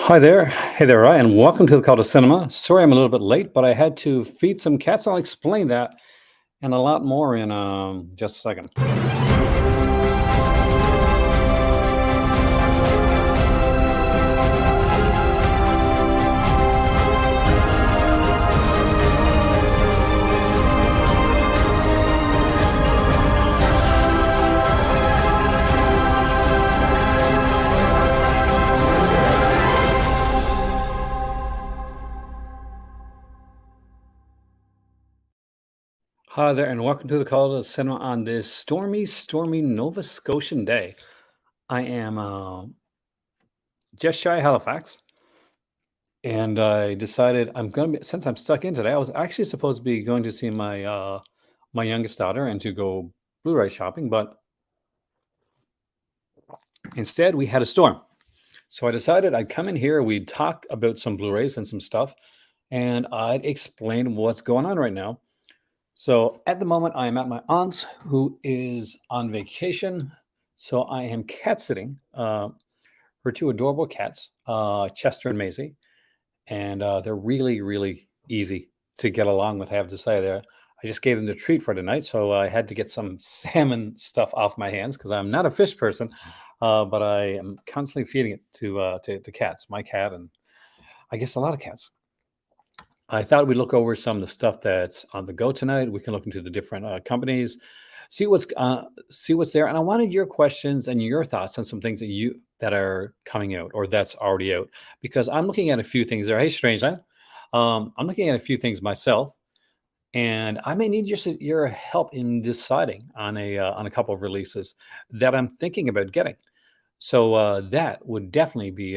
Hi there. Hey there, Ryan. Welcome to the Call to Cinema. Sorry I'm a little bit late, but I had to feed some cats. I'll explain that and a lot more in just a second. Hi there, and welcome to the Call to Cinema on this stormy Nova Scotian day. I am just shy of Halifax, and I decided I'm going to be, since I'm stuck in today, I was actually supposed to be going to see my youngest daughter and to go Blu-ray shopping, but instead we had a storm. So I decided I'd come in here, we'd talk about some Blu-rays and some stuff, and I'd explain what's going on right now. So at the moment, I am at my aunt's, who is on vacation. So I am cat sitting her two adorable cats, Chester and Maisie, and they're really easy to get along with. I have to say, there. I just gave them the treat for tonight, so I had to get some salmon stuff off my hands because I'm not a fish person, but I am constantly feeding it to cats. My cat, and I guess a lot of cats. I thought we'd look over some of the stuff that's on the go tonight. We can look into the different companies, see what's there. And I wanted your questions and your thoughts on some things that are coming out or that's already out, because I'm looking at a few things there. Hey, strange, huh? I'm looking at a few things myself, and I may need your help in deciding on a couple of releases that I'm thinking about getting. So that would definitely be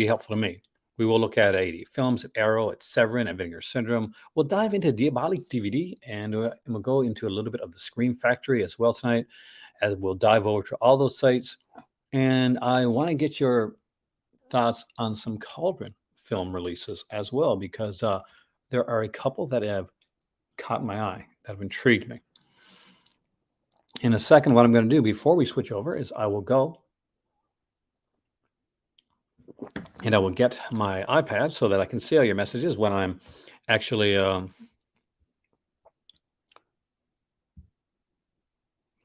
helpful to me. We will look at 80 films at Arrow, at Severin, at Vinegar Syndrome. We'll dive into Diabolic DVD, and we'll go into a little bit of the Scream Factory as well tonight, as we'll dive over to all those sites. And I want to get your thoughts on some Cauldron film releases as well, because there are a couple that have caught my eye, that have intrigued me. In a second, what I'm going to do before we switch over is I will go and I will get my iPad so that I can see all your messages when I'm actually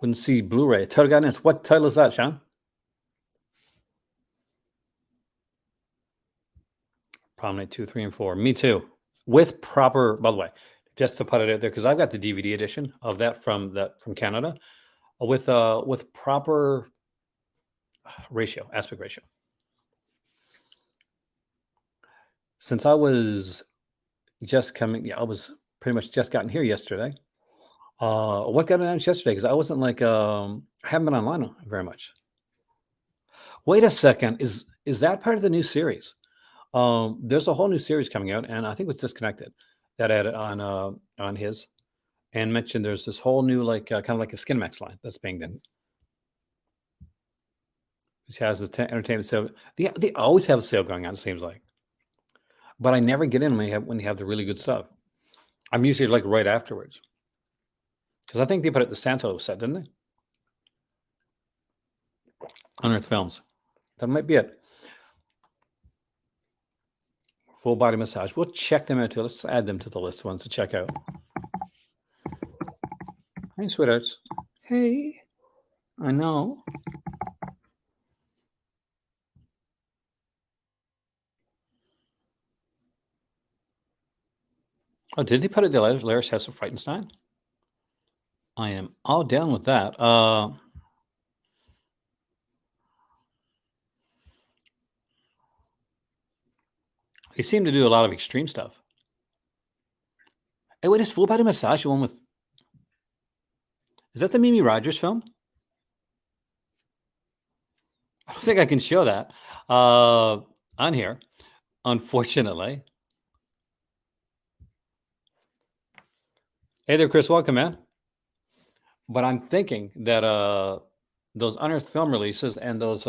wouldn't see Blu-ray. Total Guidance. What title is that, Sean? Promenade 2, 3, and 4. Me too. With proper, by the way, just to put it out there, because I've got the DVD edition of that from Canada, with proper aspect ratio. Since I was just coming, I was pretty much just gotten here yesterday. What got announced yesterday? Because I wasn't I haven't been online very much. Wait a second, is that part of the new series? There's a whole new series coming out, and I think it's Disconnected that added on his and mentioned there's this whole new kind of like a Skinemax line that's being done. This has the entertainment sale. They always have a sale going on, it seems like. But I never get in when they have the really good stuff. I'm usually right afterwards. Because I think they put it at the Santo set, didn't they? Unearthed Films. That might be it. Full body massage. We'll check them out too. Let's add them to the list of ones to check out. Hey, sweethearts. Hey. I know. Oh, did they put it at the Lair's House of Frightenstein? I am all down with that. They seem to do a lot of extreme stuff. Hey, wait, is Full Body Massage the one with... Is that the Mimi Rogers film? I don't think I can show that on here, unfortunately. Hey there, Chris. Welcome, man. But I'm thinking that those Unearthed Film releases and those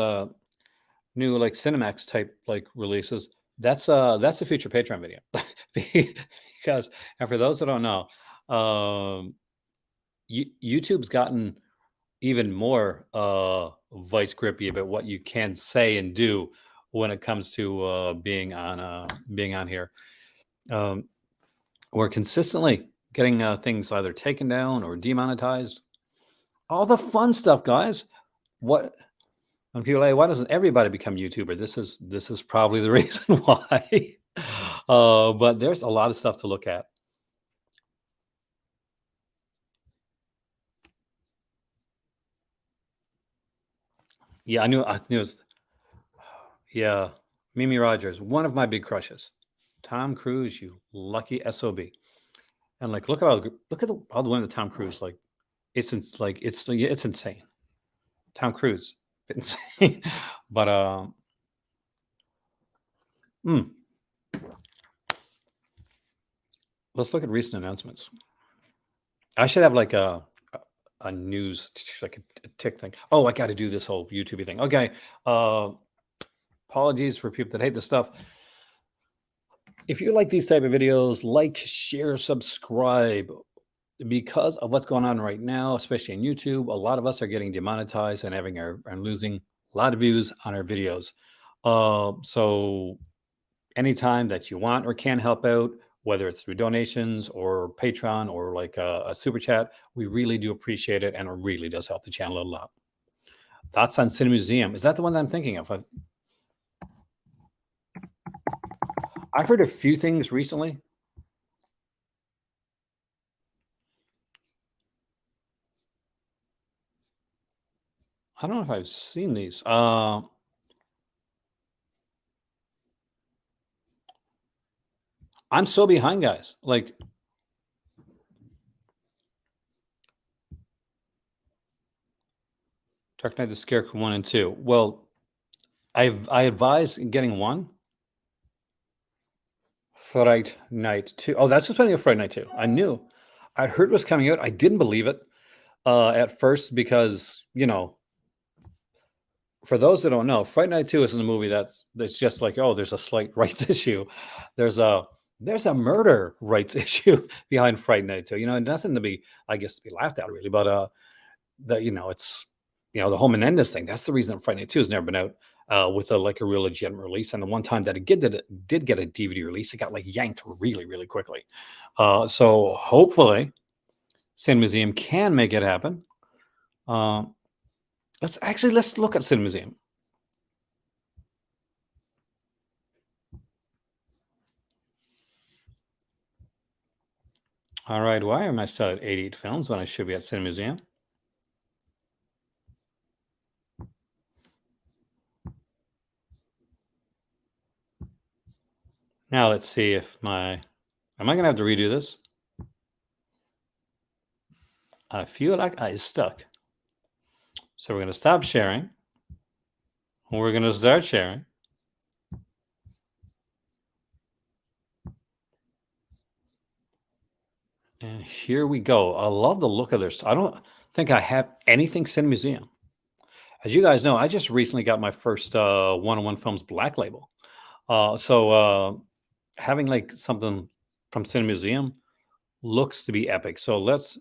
new Cinemax type releases, that's a future Patreon video. Because, and for those that don't know, YouTube's gotten even more vice grippy about what you can say and do when it comes to being on here. Um, we're consistently getting things either taken down or demonetized. All the fun stuff, guys. What when people say, why doesn't everybody become YouTuber? This is probably the reason why. But there's a lot of stuff to look at. Yeah, I knew it was, yeah. Mimi Rogers, one of my big crushes. Tom Cruise, you lucky SOB. And like look at all the women that Tom Cruise like. It's insane. Tom Cruise, insane. But mm, let's look at recent announcements. I should have like a news like a tick thing. Oh, I got to do this whole YouTube thing. Okay. Apologies for people that hate this stuff. If you like these type of videos, like, share, subscribe. Because of what's going on right now, especially in YouTube, a lot of us are getting demonetized and and losing a lot of views on our videos. So anytime that you want or can help out, whether it's through donations or Patreon or like a super chat, we really do appreciate it, and it really does help the channel a lot. Thoughts on Cinema Museum? Is that the one that I'm thinking of? I've heard a few things recently. I don't know if I've seen these. I'm so behind, guys. Like, Dark Knight the Scarecrow 1 and 2. Well, I advise getting 1. Fright Night 2. Oh, that's just plenty of Fright Night 2. I knew. I heard it was coming out. I didn't believe it at first because, for those that don't know, Fright Night 2 isn't a movie that's just like, oh, there's a slight rights issue. There's a murder rights issue behind Fright Night 2. Nothing to be, I guess, to be laughed at really, but it's the whole Menendez thing. That's the reason Fright Night 2 has never been out with a real legitimate release. And the one time that it did get a DVD release, it got like yanked really, really quickly. So hopefully Sin Museum can make it happen. Let's look at Sin Museum. All right, why am I still at 88 films when I should be at Cinema Museum? Now let's see if am I going to have to redo this? I feel like I stuck. So we're going to stop sharing. We're going to start sharing. And here we go. I love the look of this. I don't think I have anything Cinema Museum. As you guys know, I just recently got my first 101 Films Black Label. So having like something from Cinema Museum looks to be epic. So let's.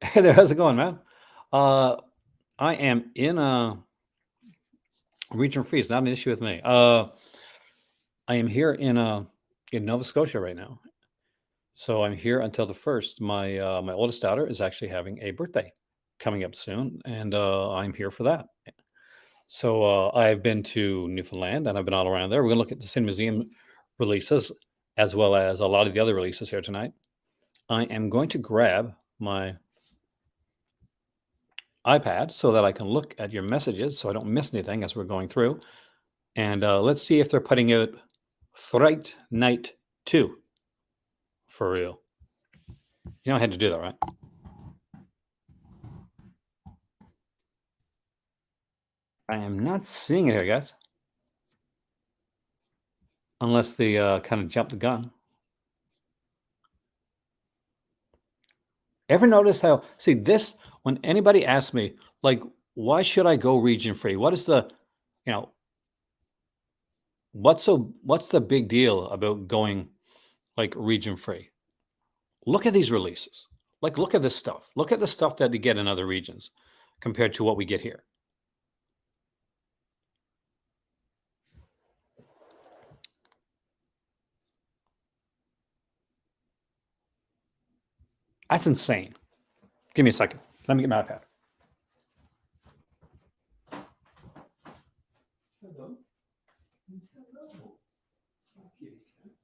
Hey there, how's it going, man? I am in a region free. It's not an issue with me. I am here in Nova Scotia right now. So I'm here until the 1st. My oldest daughter is actually having a birthday coming up soon, and I'm here for that. So I've been to Newfoundland, and I've been all around there. We're gonna look at the Cinema Museum releases as well as a lot of the other releases here tonight. I am going to grab my iPad so that I can look at your messages so I don't miss anything as we're going through. And let's see if they're putting out Fright Night 2 for real. You know I had to do that, right? I am not seeing it here, guys. Unless they kind of jumped the gun. Ever notice how, see this, when anybody asks me, like, why should I go region free? What is the, what's the big deal about going like region free? Look at these releases. Like, look at this stuff. Look at the stuff that they get in other regions compared to what we get here. That's insane. Give me a second. Let me get my iPad. Hello. Hello. Kitty cats.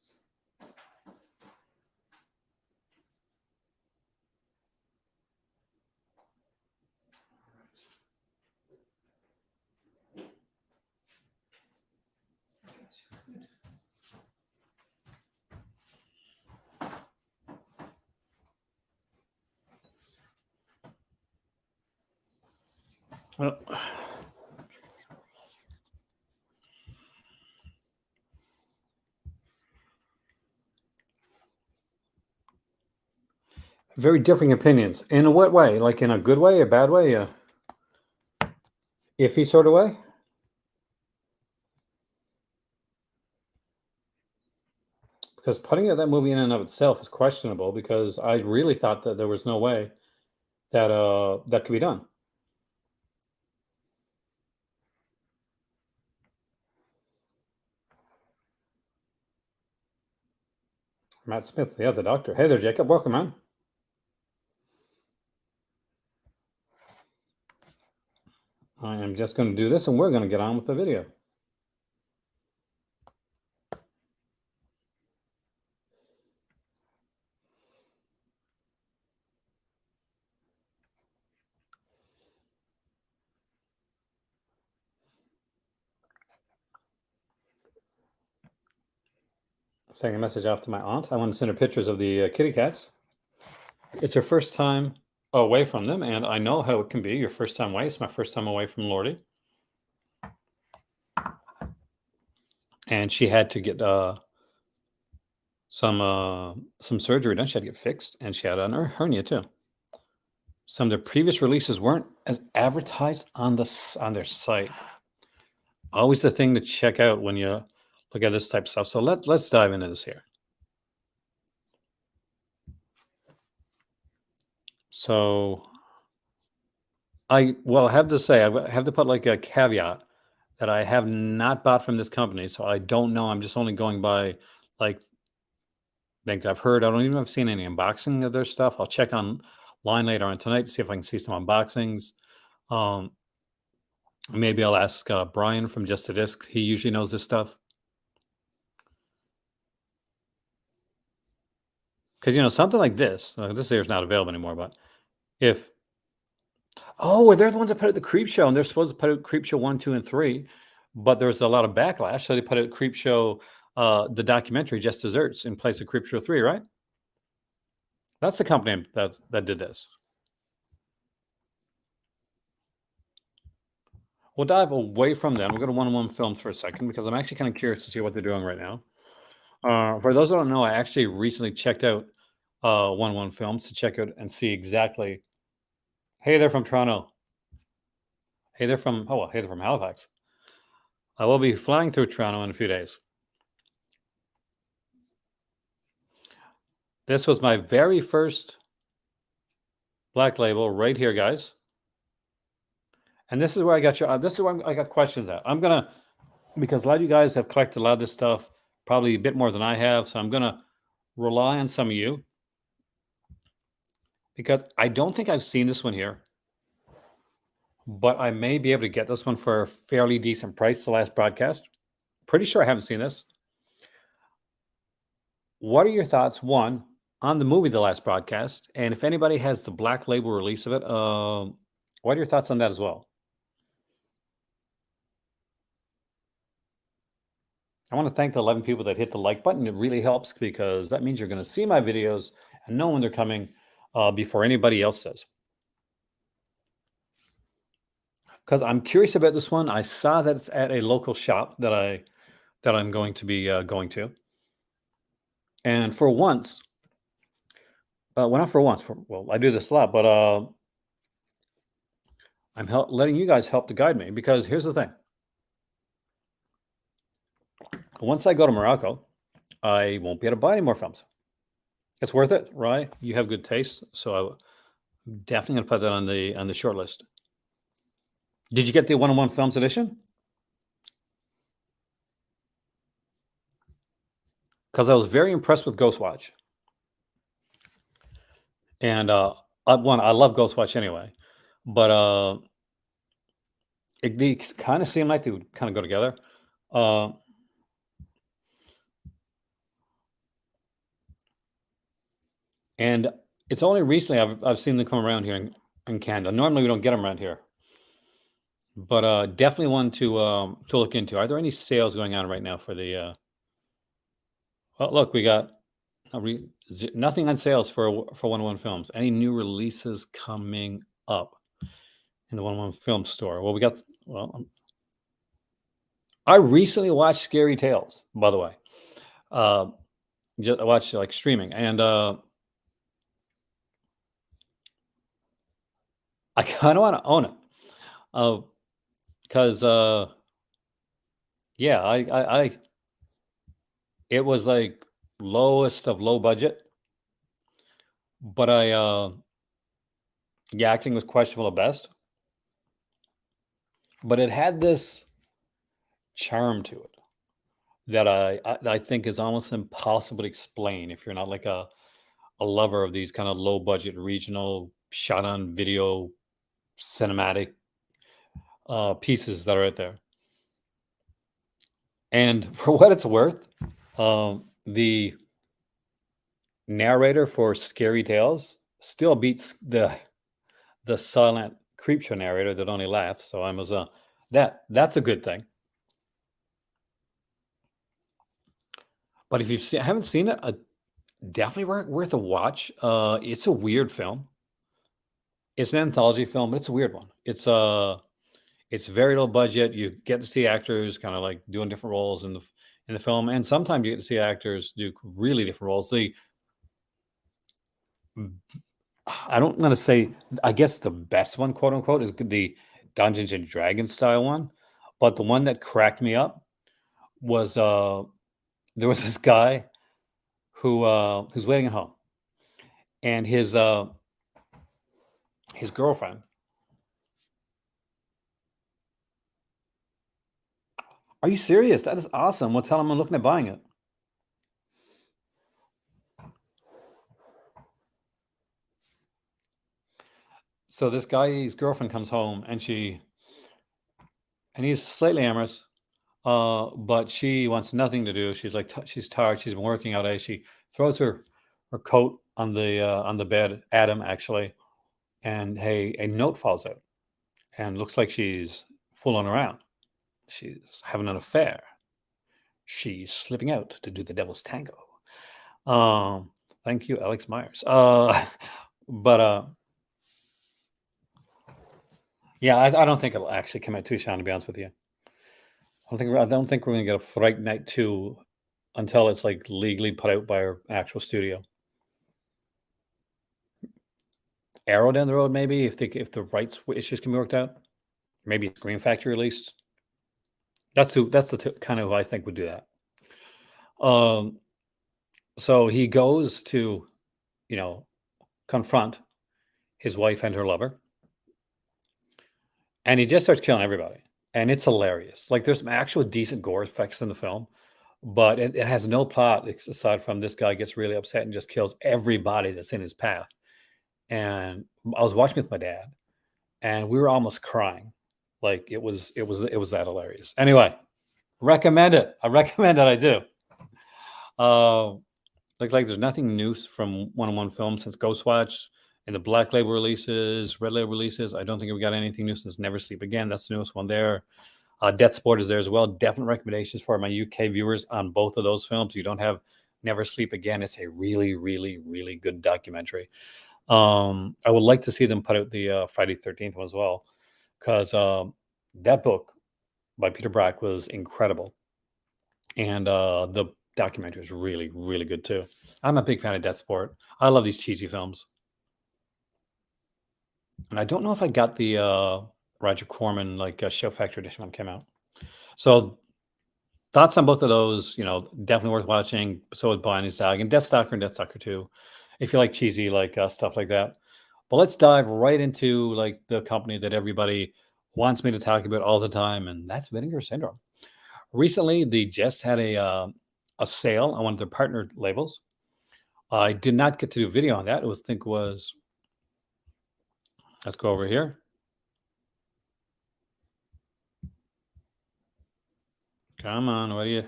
Well, very differing opinions. In a what way? Like in a good way, a bad way, a iffy sort of way? Because putting that movie in and of itself is questionable because I really thought that there was no way that that could be done. Matt Smith, yeah, the doctor. Hey there, Jacob. Welcome, man. I am just going to do this and we're going to get on with the video. Sending a message off to my aunt. I want to send her pictures of the kitty cats. It's her first time away from them, and I know how it can be. Your first time away. It's my first time away from Lordy. And she had to get some surgery done. She had to get fixed, and she had a hernia too. Some of their previous releases weren't as advertised on their site. Always the thing to check out when you look at this type of stuff. So let's dive into this here. So I have to say, I have to put like a caveat that I have not bought from this company, so I don't know. I'm just only going by like things I've heard. I don't even know if I've seen any unboxing of their stuff. I'll check online later on tonight to see if I can see some unboxings. Maybe I'll ask Brian from Just a Disc. He usually knows this stuff. Because, something like this, this here is not available anymore, but if, they're the ones that put out the Creep Show, and they're supposed to put out Creep Show 1, 2, and 3, but there's a lot of backlash, so they put out Creep Show, the documentary, Just Desserts, in place of Creep Show 3, right? That's the company that did this. We'll dive away from them. We'll go to one-on-one films for a second because I'm actually kind of curious to see what they're doing right now. For those that don't know, I actually recently checked out one-on-one films to check out and see exactly. Hey, they're from Toronto. Hey, they're from Halifax. I will be flying through Toronto in a few days. This was my very first Black Label right here, guys. And this is where I got you. This is where I got questions at. I'm gonna, because a lot of you guys have collected a lot of this stuff, probably a bit more than I have. So I'm gonna rely on some of you because I don't think I've seen this one here, but I may be able to get this one for a fairly decent price. The last broadcast, pretty sure I haven't seen this. What are your thoughts, one, on the movie The Last Broadcast? And if anybody has the Black Label release of it, what are your thoughts on that as well? I want to thank the 11 people that hit the like button. It really helps because that means you're going to see my videos and know when they're coming before anybody else does. Because I'm curious about this one. I saw that it's at a local shop that I'm going to be going to. And for once, well, not for once. I do this a lot, but I'm letting you guys help to guide me because here's the thing. Once I go to Morocco, I won't be able to buy any more films. It's worth it, right? You have good taste, so I'm definitely going to put that on the short list. Did you get the one-on-one films edition? Because I was very impressed with Ghostwatch. And one, I love Ghostwatch anyway, but they kind of seem like they would kind of go together. Uh, and it's only recently I've seen them come around here in Canada. Normally we don't get them around here, but definitely one to look into. Are there any sales going on right now for the? Well, look, we got nothing on sales for 101 Films. Any new releases coming up in the 101 Film store? Well, we got. Well, I recently watched Scary Tales, by the way. Uh, I watched like streaming, and I kind of want to own it because yeah, it was like lowest of low budget, but the acting was questionable at best, but it had this charm to it that I think is almost impossible to explain if you're not like a lover of these kind of low budget regional shot on video cinematic pieces that are out there. And for what it's worth, the narrator for Scary Tales still beats the silent creepshow narrator that only laughs. So I was that's a good thing. But if haven't seen it, definitely worth a watch. It's a weird film. It's an anthology film, but it's a weird one. It's very low budget. You get to see actors kind of like doing different roles in the film, and sometimes you get to see actors do really different roles. I don't want to say, I guess the best one, quote unquote, is the Dungeons and Dragons style one, but the one that cracked me up was there was this guy who's waiting at home, and his girlfriend. Are you serious? That is awesome. Well, tell him I'm looking at buying it. So this guy's girlfriend comes home, and he's slightly amorous, but she wants nothing to do. She's like she's tired. She's been working all day. She throws her coat on the bed, Adam actually, and hey, a note falls out, and looks like she's fooling around. She's having an affair. She's slipping out to do the devil's tango. Um, Thank you, Alex Myers. But yeah, I don't think it'll actually come out too, Sean. To be honest with you, I don't think we're gonna get a Fright Night 2 until it's like legally put out by our actual studio. Arrow down the road, maybe if the rights issues can be worked out. Maybe Scream Factory released. That's the kind of who I think would do that. Um, so he goes to, you know, confront his wife and her lover, and he just starts killing everybody, and it's hilarious. Like there's some actual decent gore effects in the film, but it has no plot aside from this guy gets really upset and just kills everybody that's in his path. And I was watching with my dad, and we were almost crying. Like it was that hilarious. Anyway, recommend it. I recommend it. I do. Looks like there's nothing new from 101 Films since Ghostwatch and the Black Label releases, Red Label releases. I don't think we got anything new since Never Sleep Again. That's the newest one there. Death Sport is there as well. Definite recommendations for my UK viewers on both of those films. You don't have Never Sleep Again. It's a really, really, really good documentary. I would like to see them put out the Friday 13th one as well, because that book by Peter Brack was incredible. And the documentary is really, really good too. I'm a big fan of Death Sport. I love these cheesy films. And I don't know if I got the Roger Corman like Show Factory edition when it came out. So thoughts on both of those, definitely worth watching. So is Binding Saga and Deathstalker and Deathstalker 2, if you like cheesy like stuff like that. But let's dive right into like the company that everybody wants me to talk about all the time, and that's Vinegar Syndrome. Recently, they just had a sale on one of their partner labels. I did not get to do a video on that. It was think was let's go over here. Come on, what do you?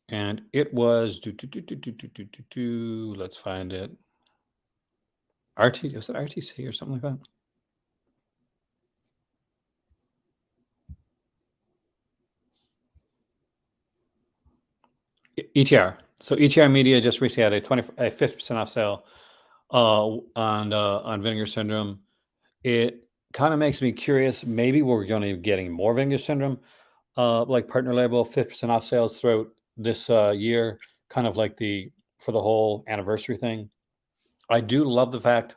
And it was let's find it. RT was it RTC or something like that? ETR. So ETR Media just recently had a 50% off sale on Vinegar Syndrome. It kind of makes me curious. Maybe we're going to be getting more Vinegar Syndrome, like partner label 50% off sales throughout this year, kind of like the for the whole anniversary thing. I do love the fact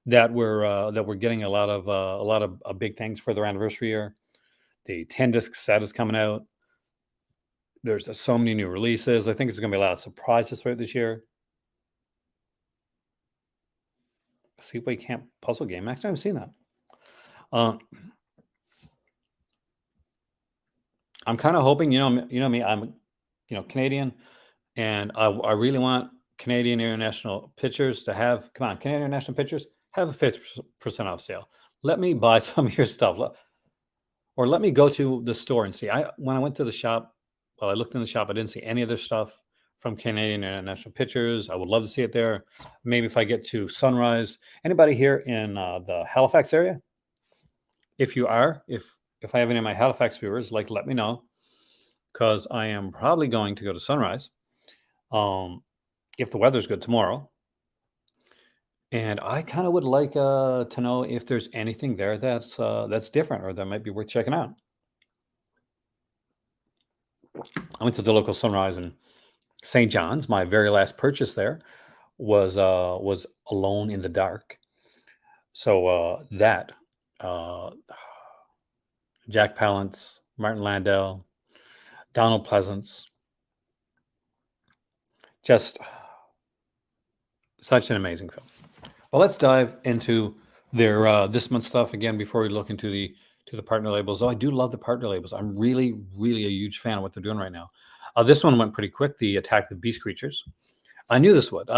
that we're getting a lot of big things for their anniversary year. The 10 disc set is coming out. There's so many new releases. I think it's going to be a lot of surprises throughout this year. Sleepaway Camp puzzle game. Actually, I haven't seen that. Uh, I'm kind of hoping, you know me, I'm, Canadian, and I really want Canadian International Pictures to have. Come on, Canadian International Pictures have a 50% off sale. Let me buy some of your stuff, or let me go to the store and see. When I went to the shop, well, I looked in the shop. I didn't see any of their stuff from Canadian International Pictures. I would love to see it there. Maybe if I get to Sunrise. Anybody here in the Halifax area? If you are, if I have any of my Halifax viewers, like let me know, because I am probably going to go to Sunrise, if the weather's good tomorrow. And I kind of would like to know if there's anything there that's different or that might be worth checking out. I went to the local Sunrise in St. John's. My very last purchase there was Alone in the Dark. So that Jack Palance, Martin Landau, Donald Pleasance, just such an amazing film. Well, let's dive into their this month's stuff again before we look into the partner labels. Oh, I do love the partner labels. I'm really, really a huge fan of what they're doing right now. This one went pretty quick. The Attack the Beast Creatures. I knew this would.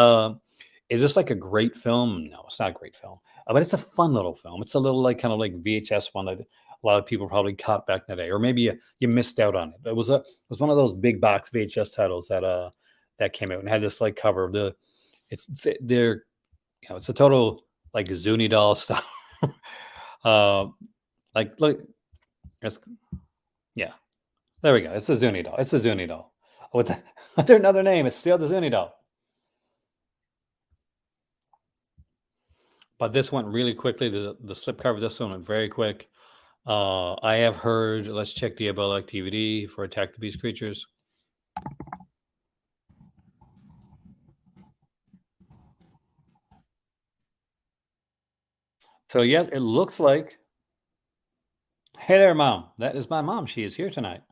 Is this like a great film? No, it's not a great film, but it's a fun little film. It's a little like kind of like VHS one that a lot of people probably caught back in the day, or maybe you missed out on it. It was one of those big box VHS titles that came out and had this like cover of they're it's a total like Zuni doll stuff. uh, like look, it's, yeah, there we go. It's a Zuni doll. It's a Zuni doll. With under another name, it's still the Zuni doll. But this went really quickly. The slipcover of this one went very quick. I have heard. Let's check Diabolic DVD for Attack the Beast Creatures. So yes, it looks like. Hey there, Mom. That is my mom. She is here tonight.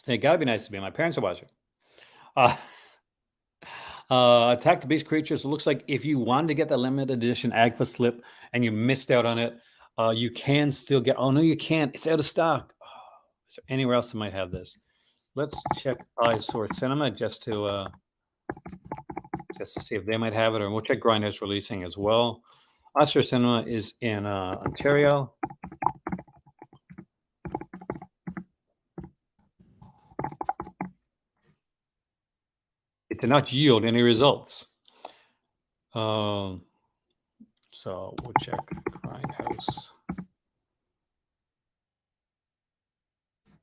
It gotta be nice to be. My parents are watching. Uh, Attack the Beast Creatures. It looks like if you wanted to get the limited edition Agfa slip and you missed out on it, you can still get. Oh no, you can't. It's out of stock. Oh, is there anywhere else that might have this? Let's check Eyesore Cinema just to see if they might have it, or we'll check Grindhouse Releasing as well. Eyesore Cinema is in Ontario. It did not yield any results. So we'll check Grindhouse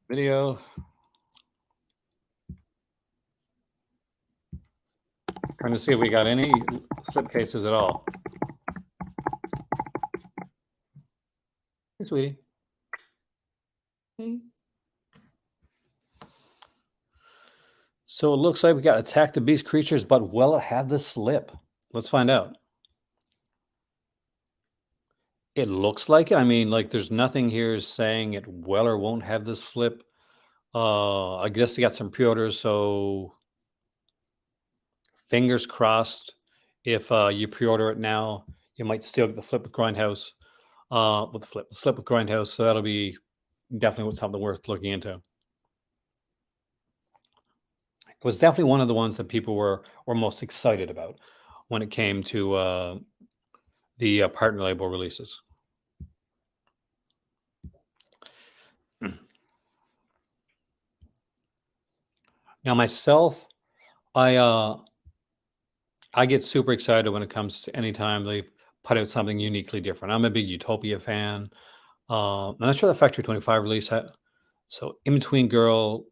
video. Trying to see if we got any slipcases at all. Hey, sweetie. Hey. So it looks like we got Attack the Beast Creatures, but will it have the slip? Let's find out. It looks like it. I mean, like there's nothing here saying it will or won't have the slip. I guess they got some pre-orders, so fingers crossed. If you pre-order it now, you might still get the flip with Grindhouse. with the slip with Grindhouse. So that'll be definitely something worth looking into. It was definitely one of the ones that people were most excited about when it came to the partner label releases. Now myself, I I get super excited when it comes to anytime they put out something uniquely different. I'm a big Utopia fan. I'm not sure the Factory 25 release. So In Between Girl,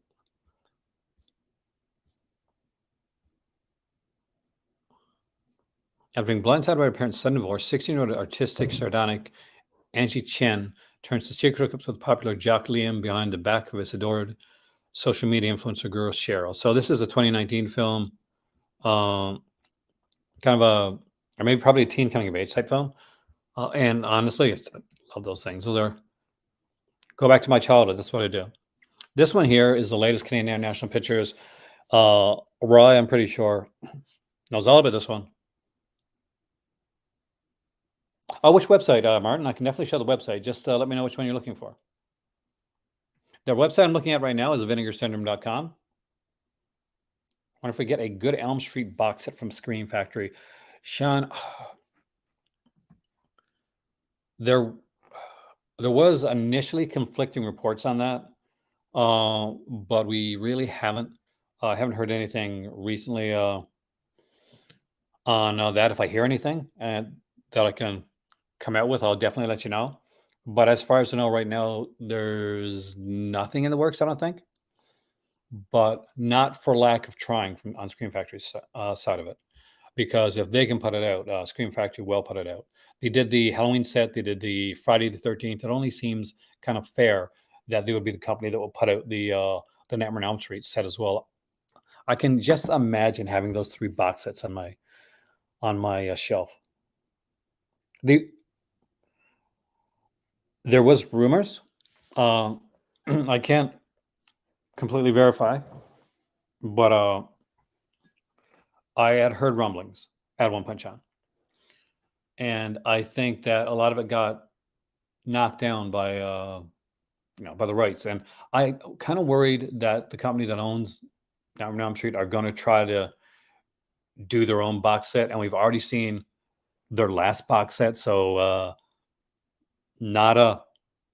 after being blindsided by her parents' sudden divorce, 16-year-old artistic, sardonic Angie Chen turns to secret hookups with popular Jock Liam behind the back of his adored social media influencer girl Cheryl. So this is a 2019 film, um, kind of or maybe probably a teen coming of age type film. And honestly, I love those things. Those are go back to my childhood. That's what I do. This one here is the latest Canadian International Pictures. Roy, I'm pretty sure, knows all about this one. Oh, which website, Martin? I can definitely show the website. Just let me know which one you're looking for. The website I'm looking at right now is vinegarsyndrome.com. I wonder if we get a good Elm Street box set from Scream Factory. Sean, there was initially conflicting reports on that, but we really haven't heard anything recently on that. If I hear anything that I can come out with, I'll definitely let you know. But as far as I know right now, there's nothing in the works, I don't think, but not for lack of trying from on Screen Factory's side of it. Because if they can put it out, Scream Factory will put it out. They did the Halloween set, they did the Friday the 13th. It only seems kind of fair that they would be the company that will put out the Nightmare on Elm Street set as well. I can just imagine having those three box sets on my shelf. The There was rumors. I can't completely verify, but I had heard rumblings at One Punch On, and I think that a lot of it got knocked down by by the rights. And I kind of worried that the company that owns Nightmare on Elm Street are going to try to do their own box set, and we've already seen their last box set, so not a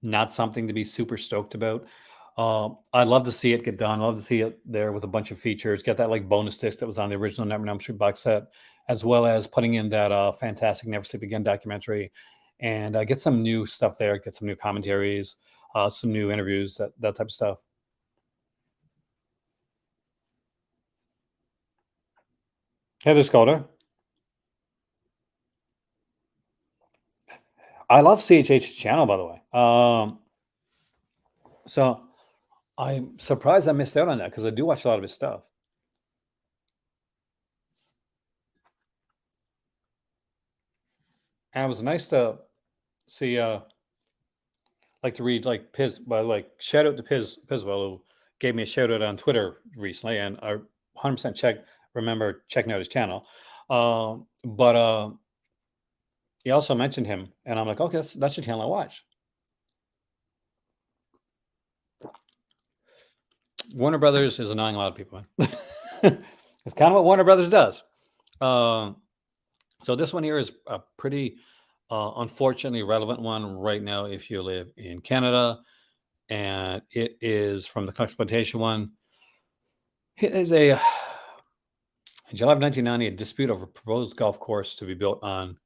not something to be super stoked about. I'd love to see it get done. I'd love to see it there with a bunch of features. Get that like bonus disc that was on the original Nightmare on Elm Street box set, as well as putting in that fantastic Never Sleep Again documentary, and get some new stuff there. Get some new commentaries, some new interviews, that type of stuff. Heather Scolder. I love CHH's channel, by the way. So I'm surprised I missed out on that because I do watch a lot of his stuff. And it was nice to see, like to read like Piz, by the way, shout out to Piswell who gave me a shout out on Twitter recently, and I 100% remember checking out his channel. But he also mentioned him, and I'm like, okay, that's the channel I watch. Warner Brothers is annoying a lot of people. It's kind of what Warner Brothers does. Um, so this one here is a pretty unfortunately relevant one right now if you live in Canada, and it is from the Exploitation one. It is a in July of 1990, a dispute over a proposed golf course to be built on.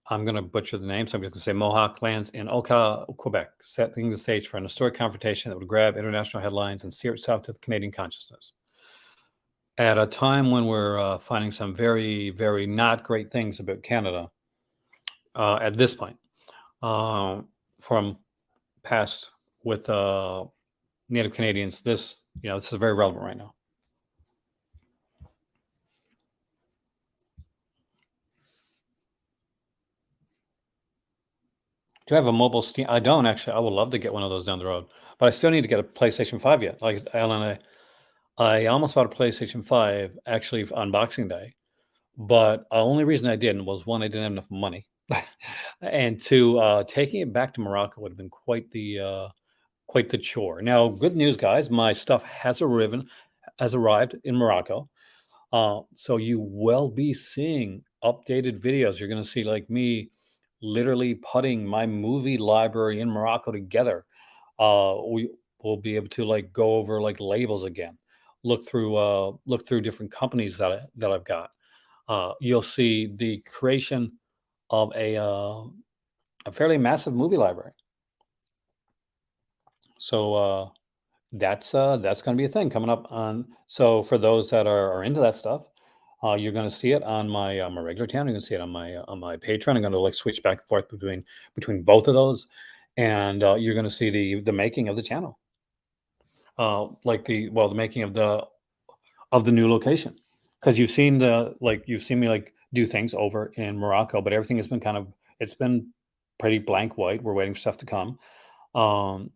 I'm going to butcher the name, so I'm just going to say Mohawk lands in Oka, Quebec, setting the stage for an historic confrontation that would grab international headlines and sear itself to the Canadian consciousness. At a time when we're finding some very, very not great things about Canada at this point, from past with Native Canadians, this is very relevant right now. Do I have a mobile Steam? I don't actually. I would love to get one of those down the road, but I still need to get a PlayStation 5 yet. Like Alan, I almost bought a PlayStation 5 actually on Boxing Day, but the only reason I didn't was one, I didn't have enough money, And to taking it back to Morocco would have been quite the chore. Now, good news, guys, my stuff has arrived in Morocco. So you will be seeing updated videos. You're going to see like me literally putting my movie library in Morocco together. We will be able to like go over like labels again, look through different companies that I've got. You'll see the creation of a fairly massive movie library. So that's going to be a thing coming up on. So for those that are into that stuff, you're going to see it on my regular channel. You're going to see it on my Patreon. I'm going to like switch back and forth between both of those, and you're going to see the making of the channel, like the making of the new location, because you've seen me like do things over in Morocco, but everything has been it's been pretty blank white. We're waiting for stuff to come. Um,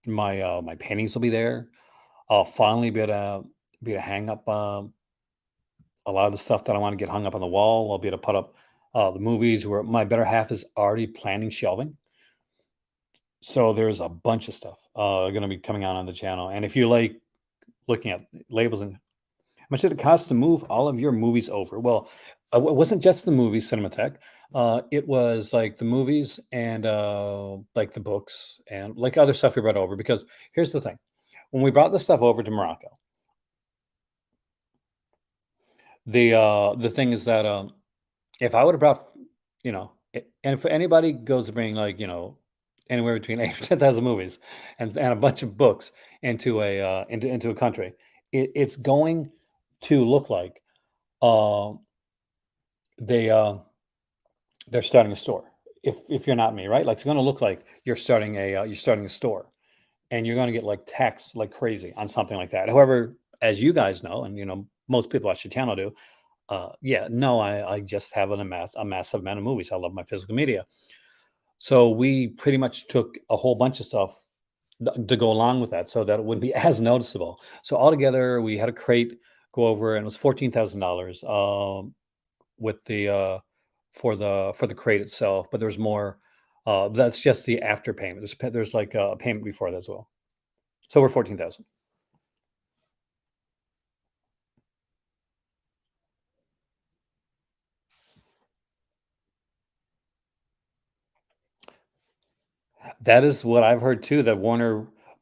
my paintings will be there. I'll finally be able to hang up a lot of the stuff that I want to get hung up on the wall. I'll be able to put up the movies where my better half is already planning shelving. So there's a bunch of stuff going to be coming out on the channel. And if you like looking at labels and how much did it cost to move all of your movies over? Well, it wasn't just the movies, Cinematech. It was like the movies and like the books and like other stuff we brought over. Because here's the thing: when we brought the stuff over to Morocco, the thing is that if I would have brought, and if anybody goes to bring like anywhere between 8 or 10,000 movies and a bunch of books into a country, it's going to look like uh, they they're starting a store. If you're not me, right? Like it's going to look like you're starting a store, and you're going to get like taxed like crazy on something like that. However, as you guys know, and most people watch the channel do, yeah, no, I just have a massive amount of movies. I love my physical media. So we pretty much took a whole bunch of stuff to go along with that so that it wouldn't be as noticeable. So altogether, we had a crate go over and it was $14,000 with the for the crate itself. But there's more. That's just the after payment. There's like a payment before that as well. So we're 14,000. That is what I've heard too, that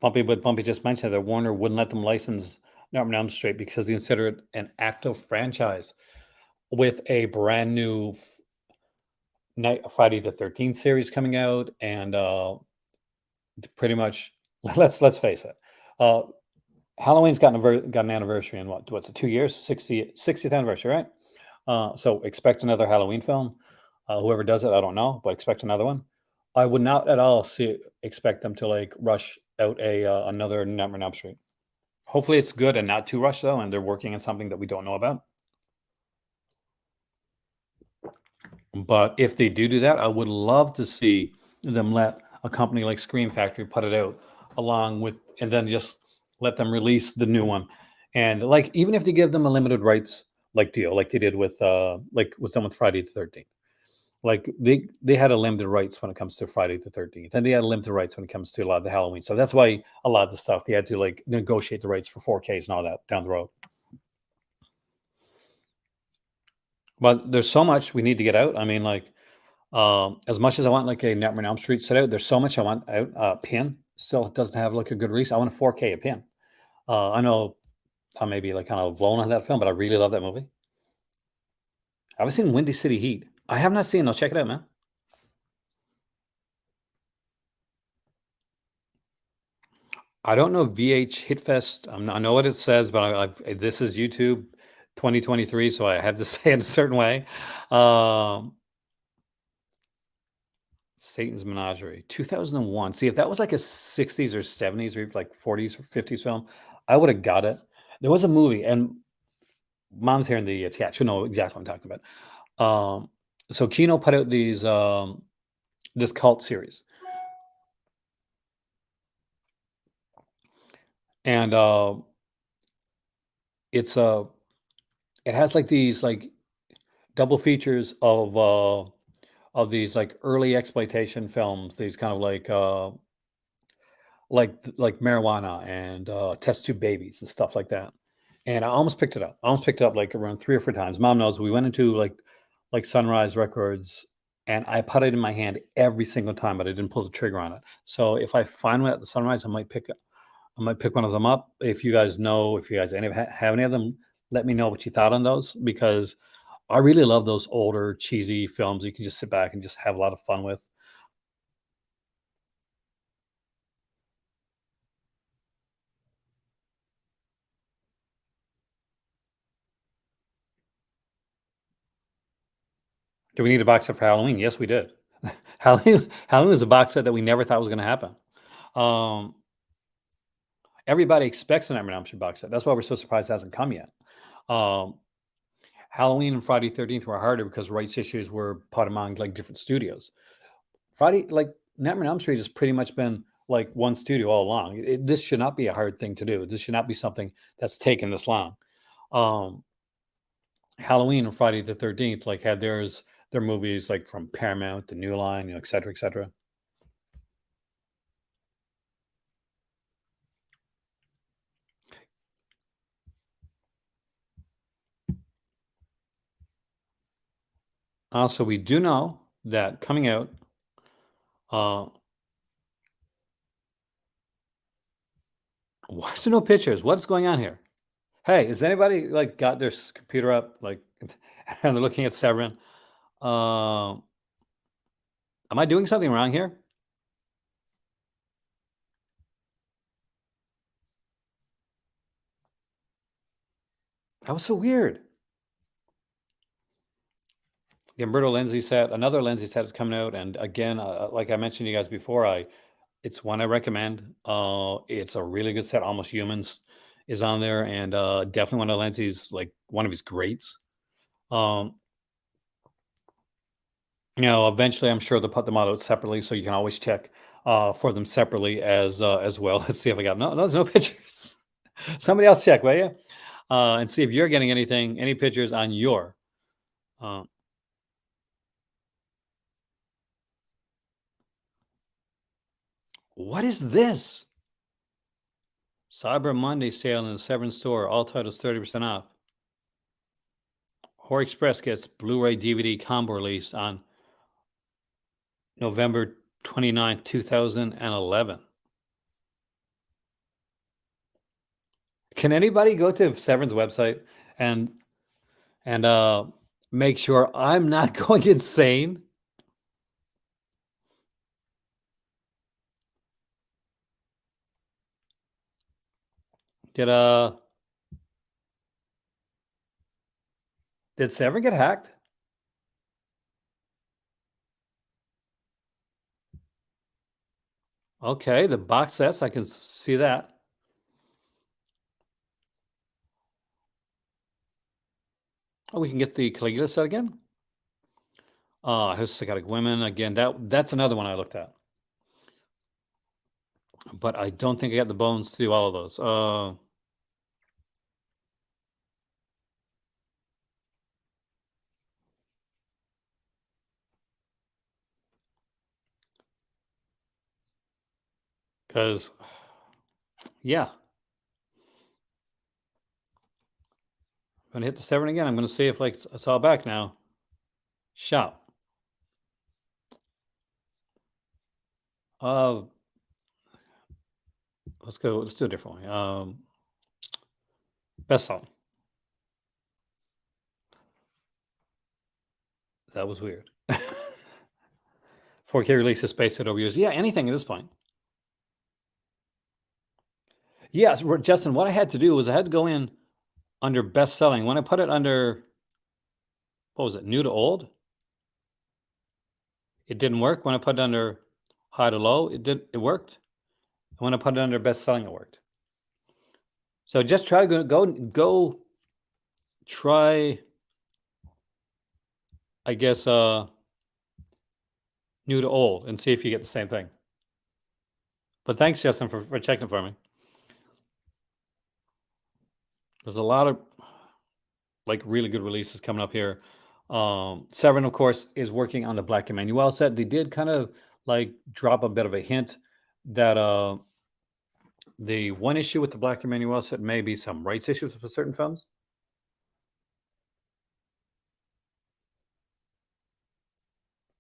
Bumpy just mentioned that Warner wouldn't let them license Nightmare on Elm Street because they consider it an active franchise with a brand new Night Friday the 13th series coming out, and pretty much let's face it, uh, Halloween's got an anniversary in what's it, 2 years, 60th anniversary, right? So expect another Halloween film. Whoever does it, I don't know, but expect another one. I would not at all expect them to like rush out another Nightmare on Elm Street. Hopefully, it's good and not too rushed though, and they're working on something that we don't know about. But if they do that, I would love to see them let a company like Scream Factory put it out along with, and then just let them release the new one. And like, even if they give them a limited rights like deal, like they did with like was done with Friday the 13th. Like they had a limited rights when it comes to Friday the 13th, and they had limited rights when it comes to a lot of the Halloween. So that's why a lot of the stuff they had to like negotiate the rights for 4Ks and all that down the road. But there's so much we need to get out. I mean, like as much as I want like a Nightmare on Elm Street set out, there's so much I want out. Pin still doesn't have like a good release. I want a 4K a pin. I know I may be like kind of blown on that film, but I really love that movie. I was seen Windy City Heat. I have not seen. I'll check it out, man. I don't know VH Hitfest. I know what it says, but this is YouTube 2023, so I have to say it a certain way. Um, Satan's Menagerie, 2001. See, if that was like a 60s or 70s or like 40s or 50s film, I would have got it. There was a movie, and mom's here in the chat. She'll know exactly what I'm talking about. So Kino put out this cult series, and it's it has like these like double features of of these like early exploitation films, these kind of like marijuana and test tube babies and stuff like that. And I almost picked it up. I almost picked it up like around 3 or 4 times. Mom knows we went into like Sunrise Records, and I put it in my hand every single time, but I didn't pull the trigger on it. So if I find one at the Sunrise, I might pick one of them up. If you guys know, if you guys have any of them, let me know what you thought on those, because I really love those older cheesy films you can just sit back and just have a lot of fun with. Do we need a box set for Halloween? Yes, we did. Halloween is a box set that we never thought was going to happen. Um, Everybody expects an Nightmare on Elm Street box set. That's why we're so surprised it hasn't come yet. Um, Halloween and Friday 13th were harder because rights issues were put among like different studios. Friday, like Nightmare on Elm Street has pretty much been like one studio all along. This should not be a hard thing to do. This should not be something that's taken this long. Um, Halloween and Friday the 13th like had their movies like from Paramount, the New Line, et cetera, et cetera. Also, we do know that coming out, uh, why is there no pictures? What's going on here? Hey, has anybody like got their computer up, like, and they're looking at Severin? Am I doing something wrong here? That was so weird. The Umberto Lenzi set, another Lenzi set is coming out, and again, like I mentioned to you guys before, it's one I recommend. It's a really good set. Almost Humans is on there, and definitely one of Lenzi's like one of his greats. Um, eventually, I'm sure they'll put them out separately, so you can always check for them separately as well. Let's see if I got no, there's no pictures. Somebody else check, will you? And see if you're getting any pictures on your. Uh, what is this? Cyber Monday sale in the Severn store. All titles 30% off. Horror Express gets Blu-ray DVD combo release on November 29th, 2011. Can anybody go to Severn's website and and make sure I'm not going insane? Did uh did Severn get hacked? Okay, the box sets, I can see that. Oh, we can get the Caligula set again. Who's Psychotic Women again? That's another one I looked at, but I don't think I got the bones to do all of those. Because yeah, I'm gonna hit the Severn again. I'm gonna see if like it's all back now. Shop. Uh, let's go. Let's do a different one. Best song. That was weird. 4K release of Space at over years. Yeah, anything at this point. Yes, Justin. What I had to do was I had to go in under best selling. When I put it under, what was it, new to old, it didn't work. When I put it under high to low, it worked. And when I put it under best selling, it worked. So just try to go try, I guess, new to old and see if you get the same thing. But thanks, Justin, for checking for me. There's a lot of like really good releases coming up here. Severin, of course, is working on the Black Emmanuel set. They did kind of like drop a bit of a hint that the one issue with the Black Emmanuel set may be some rights issues with certain films.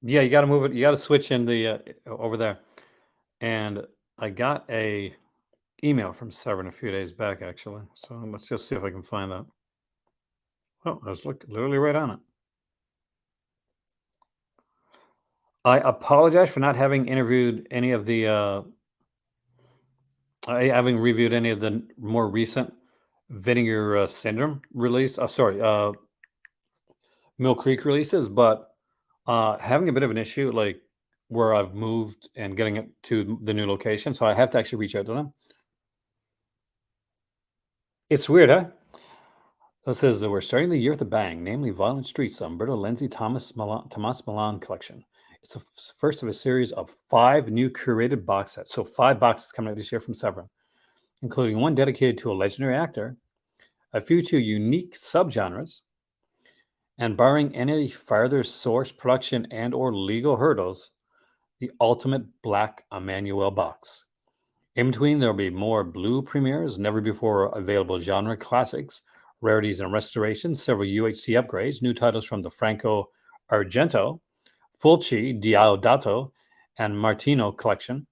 Yeah, you got to move it. You got to switch in the over there. And I got a email from Severin a few days back, actually. So let's just see if I can find that. Oh, I was literally right on it. I apologize for not having interviewed any of the I having reviewed any of the more recent Vinegar Syndrome release. Sorry, Mill Creek releases, but having a bit of an issue, like where I've moved and getting it to the new location, so I have to actually reach out to them. It's weird, huh? It says that we're starting the year with a bang, namely Violent Streets, the Umberto Lenzi Thomas Milan collection. It's the first of a series of 5 new curated box sets. So 5 boxes coming out this year from Severin, including one dedicated to a legendary actor, a few to unique subgenres, and barring any further source production and or legal hurdles, the ultimate Black Emmanuel box. In between, there'll be more blue premieres, never before available genre classics, rarities and restorations, several UHC upgrades, new titles from the Franco Argento, Fulci, Diodato, and Martino collection.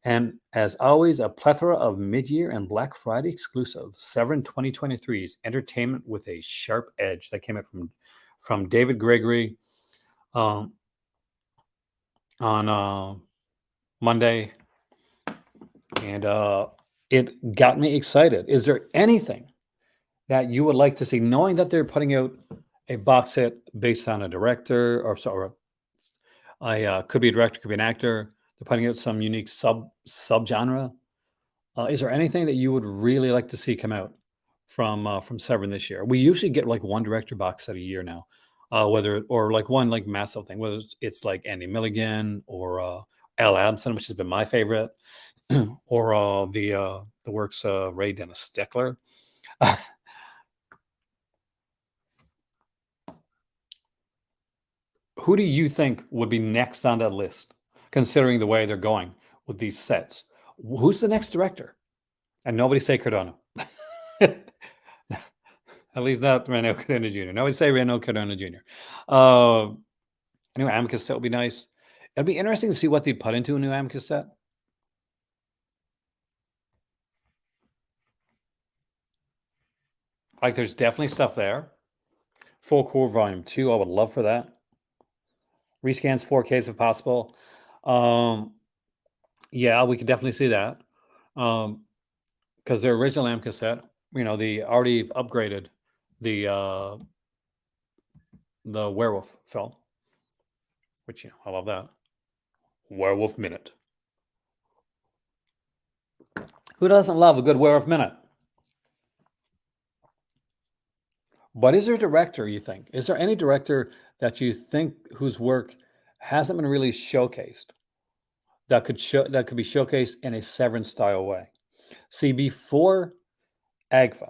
And as always, a plethora of mid-year and Black Friday exclusives. Severin 2023's entertainment with a sharp edge. That came out from David Gregory um, on Monday, and it got me excited. Is there anything that you would like to see, knowing that they're putting out a box set based on a director, or sorry, I could be a director, could be an actor. They're putting out some unique subgenre. Is there anything that you would really like to see come out from Severin this year? We usually get like one director box set a year now, whether or like one like massive thing, whether it's like Andy Milligan or Al Abson, which has been my favorite, or the works Ray Dennis Stickler. Who do you think would be next on that list, considering the way they're going with these sets? Who's the next director? And nobody say Cardona. At least not Reno Cardona Jr. Nobody say Reno Cardona Jr. Uh, a new Amicus set would be nice. It'd be interesting to see what they put into a new Amicus set. Like, there's definitely stuff there. Full Core Volume 2, I would love for that. Rescans 4Ks if possible. Yeah, we could definitely see that. Because their original Amicus set, they already upgraded the werewolf film, which I love that. Werewolf Minute. Who doesn't love a good werewolf minute? But is there a director you think? Is there any director that you think whose work hasn't been really showcased that could be showcased in a Severin style way? See, before Agfa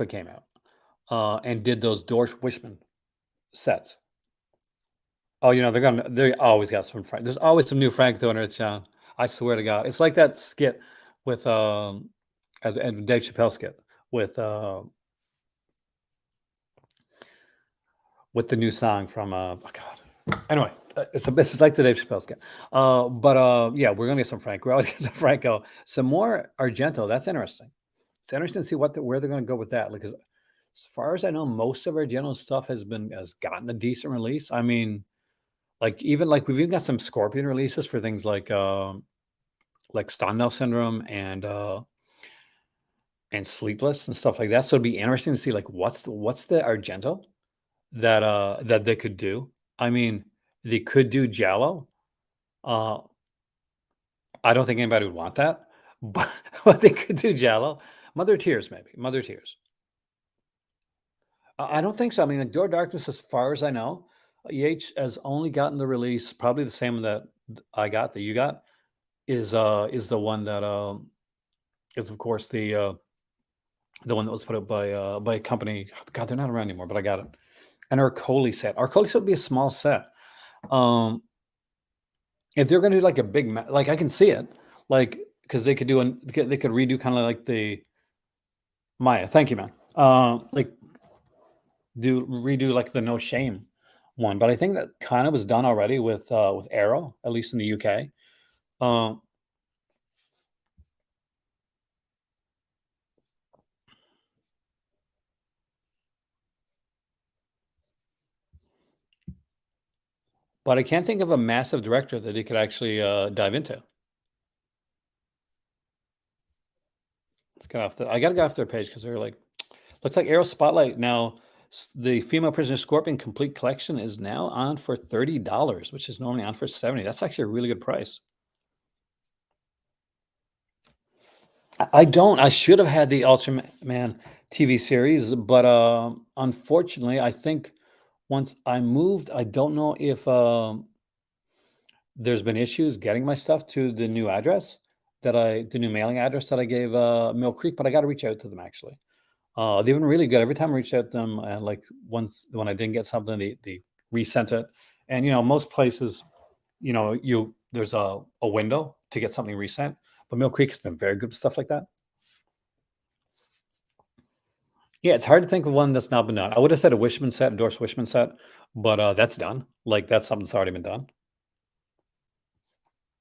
came out and did those Dorsch Wishman sets. Oh, they always got some Frank. There's always some new Frank Donner. I swear to God, it's like that skit with and Dave Chappelle skit with the new song from oh God. Anyway, it's like the Dave Chappelle skit. But yeah, we're gonna get some Frank. We're always get some Franco. Some more Argento. That's interesting. It's interesting to see where they're gonna go with that. Because as far as I know, most of Argento's stuff has gotten a decent release. I mean, like we've even got some Scorpion releases for things like Stendhal syndrome and Sleepless and stuff like that. So it'd be interesting to see like what's the Argento that they could do. I mean, they could do Giallo. Uh, I don't think anybody would want that, but, but they could do Giallo. Mother Tears, maybe. Mother Tears. I don't think so. I mean, like, Door Darkness, as far as I know, EH has only gotten the release, probably the same that I got, that you got, is the one that is of course the one that was put out by a company. God, they're not around anymore, but I got it. And our Coley set. Our Coley set would be a small set. Um, if they're going to do like a big, like I can see it, like because they could redo kind of like the Maya. Thank you, man. Like do redo like the No Shame one, but I think that kind of was done already with Arrow, at least in the UK. Um, but I can't think of a massive director that he could actually dive into. Let's get off the. I gotta get off their page because they're like, looks like Arrow Spotlight now. The Female Prisoner Scorpion Complete Collection is now on for $30, which is normally on for 70. That's actually a really good price. I don't. I should have had the Ultraman TV series, but unfortunately, I think once I moved, I don't know if there's been issues getting my stuff to the new address the new mailing address that I gave Mill Creek, but I got to reach out to them actually. They've been really good. Every time I reached out to them, and like once when I didn't get something, they resent it. And most places, there's a window to get something resent, but Mill Creek has been very good with stuff like that. Yeah, it's hard to think of one that's not been done. I would have said a Wishman set, endorsed Wishman set, but that's done. Like that's something that's already been done.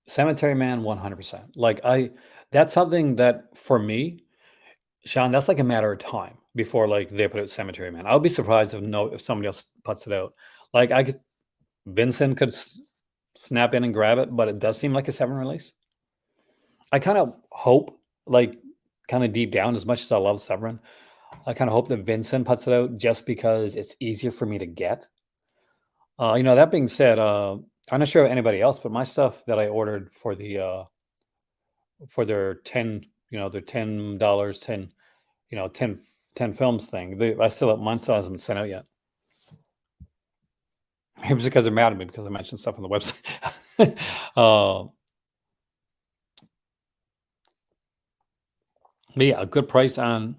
Cemetery Man, 100%. That's something that for me, Sean, that's like a matter of time before like they put out Cemetery Man. I would be surprised if somebody else puts it out. Like Vincent could snap in and grab it, but it does seem like a seven release. I kind of hope, like, kind of deep down, as much as I love Severin, I kind of hope that Vincent puts it out just because it's easier for me to get. That being said, I'm not sure about anybody else, but my stuff that I ordered for their 10, their $10, 10, 10 films thing, mine still hasn't been sent out yet. Maybe it's because they're mad at me because I mentioned stuff on the website. uh, but yeah, a good price on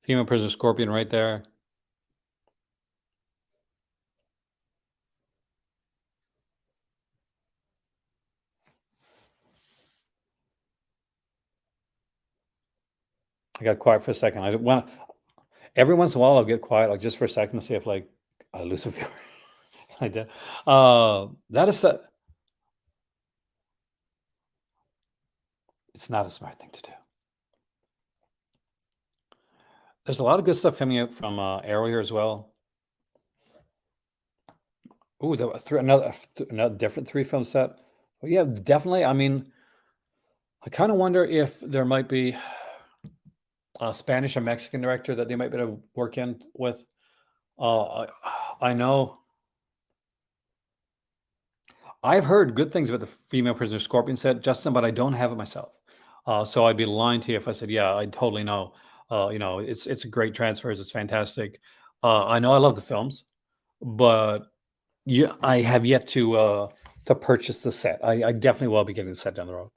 Female Prisoner Scorpion right there. I got quiet for a second. I want every once in a while I'll get quiet, like just for a second to see if like I lose a viewer. I did. That is it's not a smart thing to do. There's a lot of good stuff coming out from Arrow here as well. Ooh, another different three film set. Well, yeah, definitely. I mean, I kind of wonder if there might be a Spanish or Mexican director that they might be able to work in with. I know I've heard good things about the Female Prisoner Scorpion set, Justin, but I don't have it myself. So I'd be lying to you if I said, yeah, I totally know. It's a great transfers. It's fantastic. I know I love the films, but yeah, I have yet to purchase the set. I definitely will be getting the set down the road.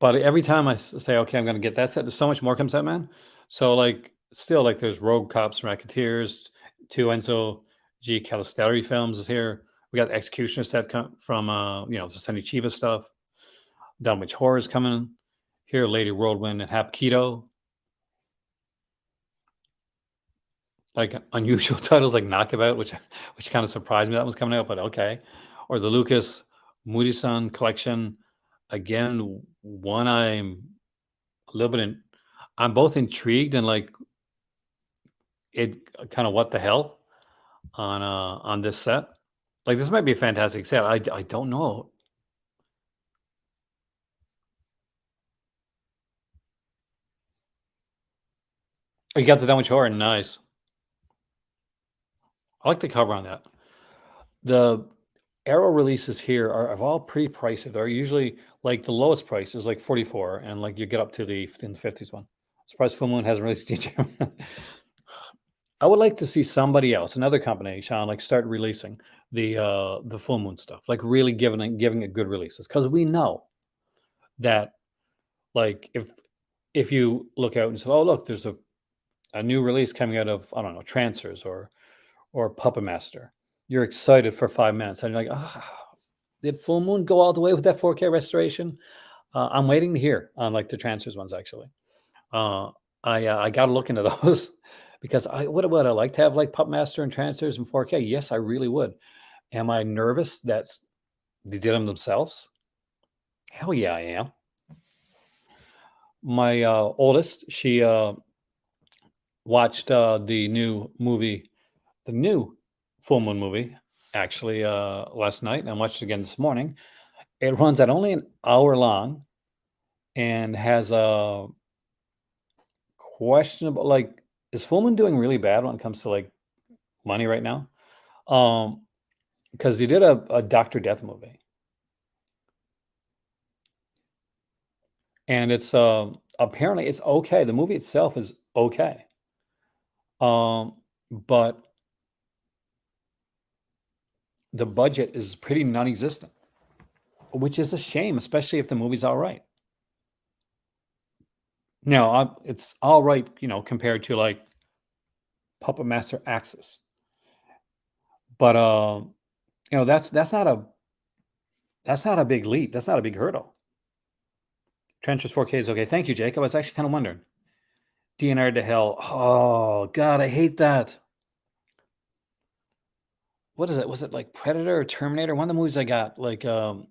But every time say, okay, I'm going to get that set, there's so much more comes out, man. So like, still like, there's Rogue Cops, Racketeers, two Enzo G. Calistelli films is here. We got the Executioner set from the Sunny Chiva stuff. Dunwich Horror is coming here. Lady Whirlwind and Hapkido. Like unusual titles like Knockabout, which kind of surprised me that was coming out, but okay. Or the Lucas Moody-san collection. Again, one I'm a little bit I'm both intrigued and like it kind of what the hell on this set. Like this might be a fantastic set. I don't know. Oh, you got the Dunwich Horror, nice. I like the cover on that. The Arrow releases here are all pretty pricey. They're usually like the lowest price is like 44, and like you get up to the in the 50s one. I'm surprised Full Moon hasn't released DJ. I would like to see somebody else, another company, Sean, like start releasing. the full moon stuff, like really giving it good releases, because we know that, like, if you look out and say, oh look, there's a new release coming out of, I don't know, Trancers or Puppet Master, you're excited for 5 minutes and you're like, oh, did Full Moon go all the way with that 4K restoration? I'm waiting to hear on like the Trancers ones actually. Uh, I got to look into those because I would I like to have like Puppet Master and Trancers in 4K? Yes, I really would. Am I nervous that they did them themselves? Hell yeah, I am. My oldest, she watched the new Full Moon movie, actually last night, and I watched it again this morning. It runs at only an hour long and has a questionable, like, is Full Moon doing really bad when it comes to like money right now? Um, because he did a Doctor Death movie, and it's apparently it's okay. The movie itself is okay. Um, but the budget is pretty non-existent, which is a shame, especially if the movie's all right. Now, it's all right, compared to like Puppet Master Axis, but that's not a big leap. That's not a big hurdle. Trenches 4K is okay. Thank you, Jacob. I was actually kind of wondering. DNR to hell. Oh God, I hate that. What is it? Was it like Predator or Terminator? One of the movies I got like the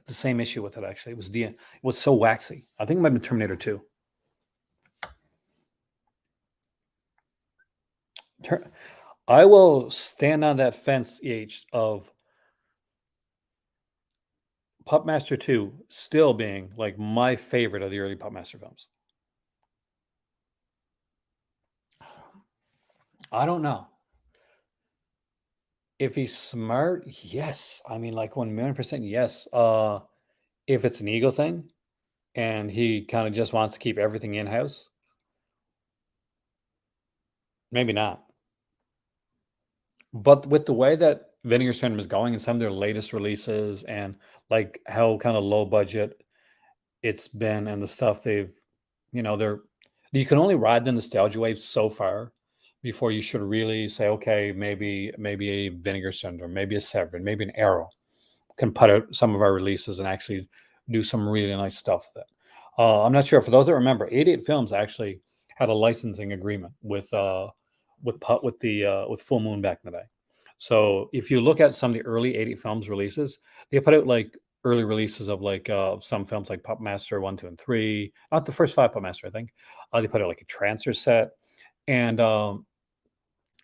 same issue with it. Actually, it was so waxy. I think it might have been Terminator 2. I will stand on that fence, of Pup Master 2 still being like my favorite of the early Pup Master films. I don't know. If he's smart, yes. I mean, like 1,000,000% yes. If it's an ego thing and he kind of just wants to keep everything in house, maybe not. But with the way that Vinegar Syndrome is going and some of their latest releases and like how kind of low budget it's been and the stuff they're you can only ride the nostalgia wave so far before you should really say, okay, maybe a Vinegar Syndrome, maybe a Severin, maybe an Arrow can put out some of our releases and actually do some really nice stuff with it. I'm not sure for those that remember, 88 Films actually had a licensing agreement with Full Moon back in the day. So if you look at some of the early 88 Films releases, they put out like early releases of like some films like Pup Master 1, 2, and 3. Not the first 5 Pup Master, I think. They put out like a transfer set, and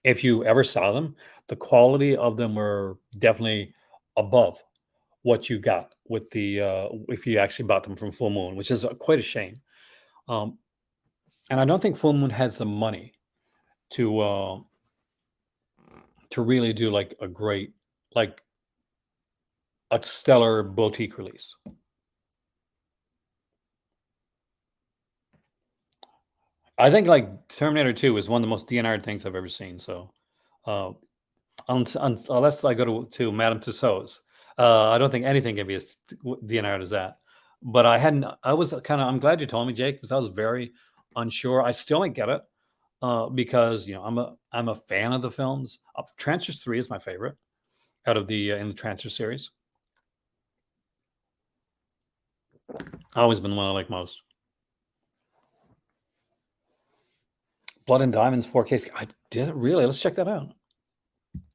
if you ever saw them, the quality of them were definitely above what you got with the if you actually bought them from Full Moon, which is quite a shame. Um, and I don't think Full Moon has the money to really do like a great, like a stellar boutique release. I think like Terminator 2 is one of the most DNR things I've ever seen. So uh, unless I go to Madame Tussauds, I don't think anything can be as DNR as that. But I'm glad you told me, Jake, because I was very unsure. I still might get it because I'm a fan of the films. Transformers 3 is my favorite out of the in the Transfer series. Always been the one I like most. Blood and Diamonds 4K. I did it really. Let's check that out.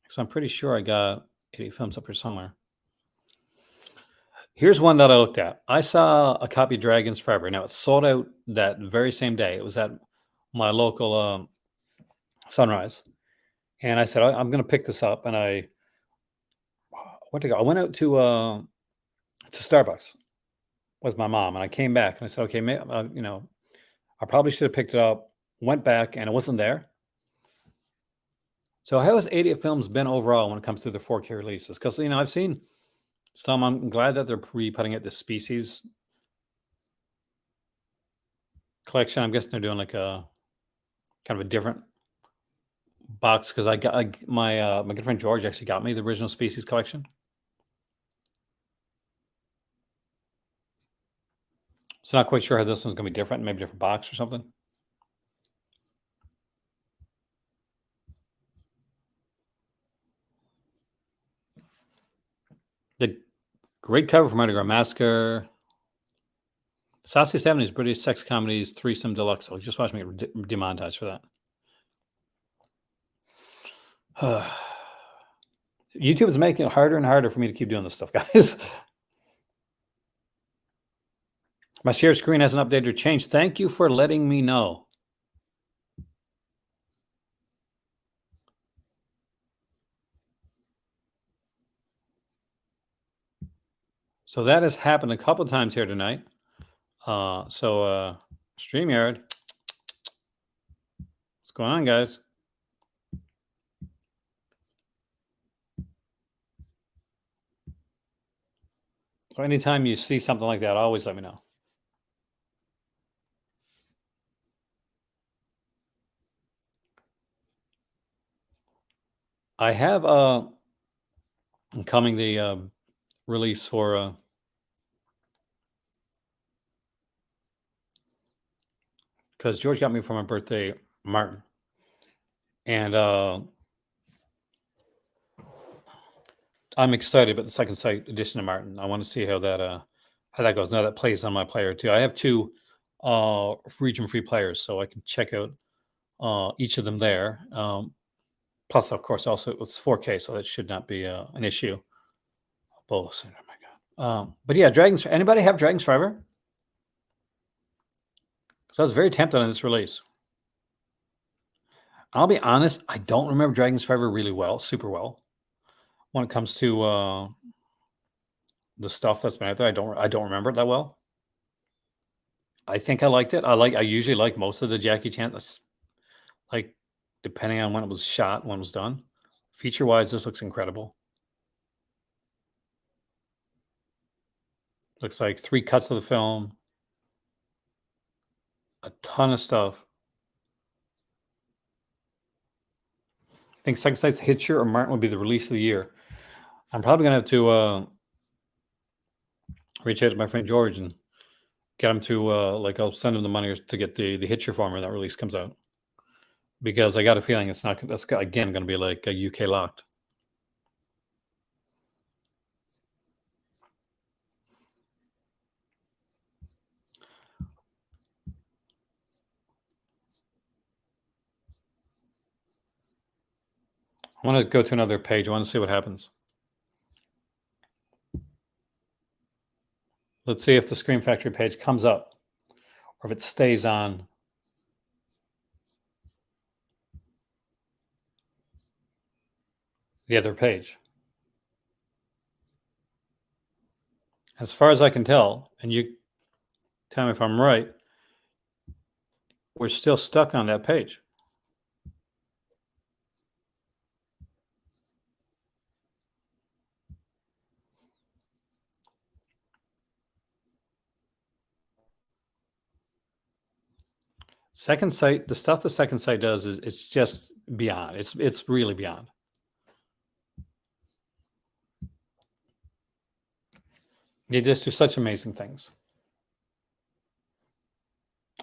Because I'm pretty sure I got 80 films up here somewhere. Here's one that I looked at. I saw a copy of Dragons Forever. Now, it sold out that very same day. It was at my local Sunrise. And I said, I'm going to pick this up. And where to go? I went out to Starbucks with my mom. And I came back and I said, okay, I probably should have picked it up. Went back and it wasn't there. So how has 88 Films been overall when it comes to the 4K releases? Because, I've seen some. I'm glad that they're putting out the Species collection. I'm guessing they're doing like a kind of a different box because my good friend George actually got me the original Species collection. So not quite sure how this one's gonna be different, maybe different box or something. The great cover for Mardi Gras Massacre. Sassy 70s British sex comedies threesome deluxe. So just watch me get demonetized for that. YouTube is making it harder and harder for me to keep doing this stuff, guys. My share screen hasn't updated or changed. Thank you for letting me know. So that has happened a couple times here tonight. StreamYard, what's going on, guys? So anytime you see something like that, always let me know. I have coming the release for because George got me for my birthday Martin, and I'm excited about the second sight edition of Martin. I want to see how that goes. Now that plays on my player too. I have two region free players, so I can check out each of them there. Plus, of course, also it's 4K, so that should not be an issue. Both. Oh my god. But yeah, Dragons. Anybody have Dragons Forever? Because I was very tempted on this release. I'll be honest, I don't remember Dragons Forever really well, super well. When it comes to the stuff that's been out there, I don't remember it that well. I think I liked it. I usually like most of the Jackie Chan. Like depending on when it was shot, when it was done. Feature wise, this looks incredible. Looks like 3 cuts of the film, a ton of stuff. I think Second Sight's Hitcher or Martin would be the release of the year. I'm probably gonna have to reach out to my friend George and get him to I'll send him the money to get the Hitcher for me when that release comes out. Because I got a feeling that's again gonna be like a UK locked. I want to go to another page. I want to see what happens. Let's see if the Scream Factory page comes up or if it stays on the other page. As far as I can tell, and you tell me if I'm right, we're still stuck on that page. Second Sight, the stuff the Second Sight does is it's just beyond. It's really beyond. They just do such amazing things.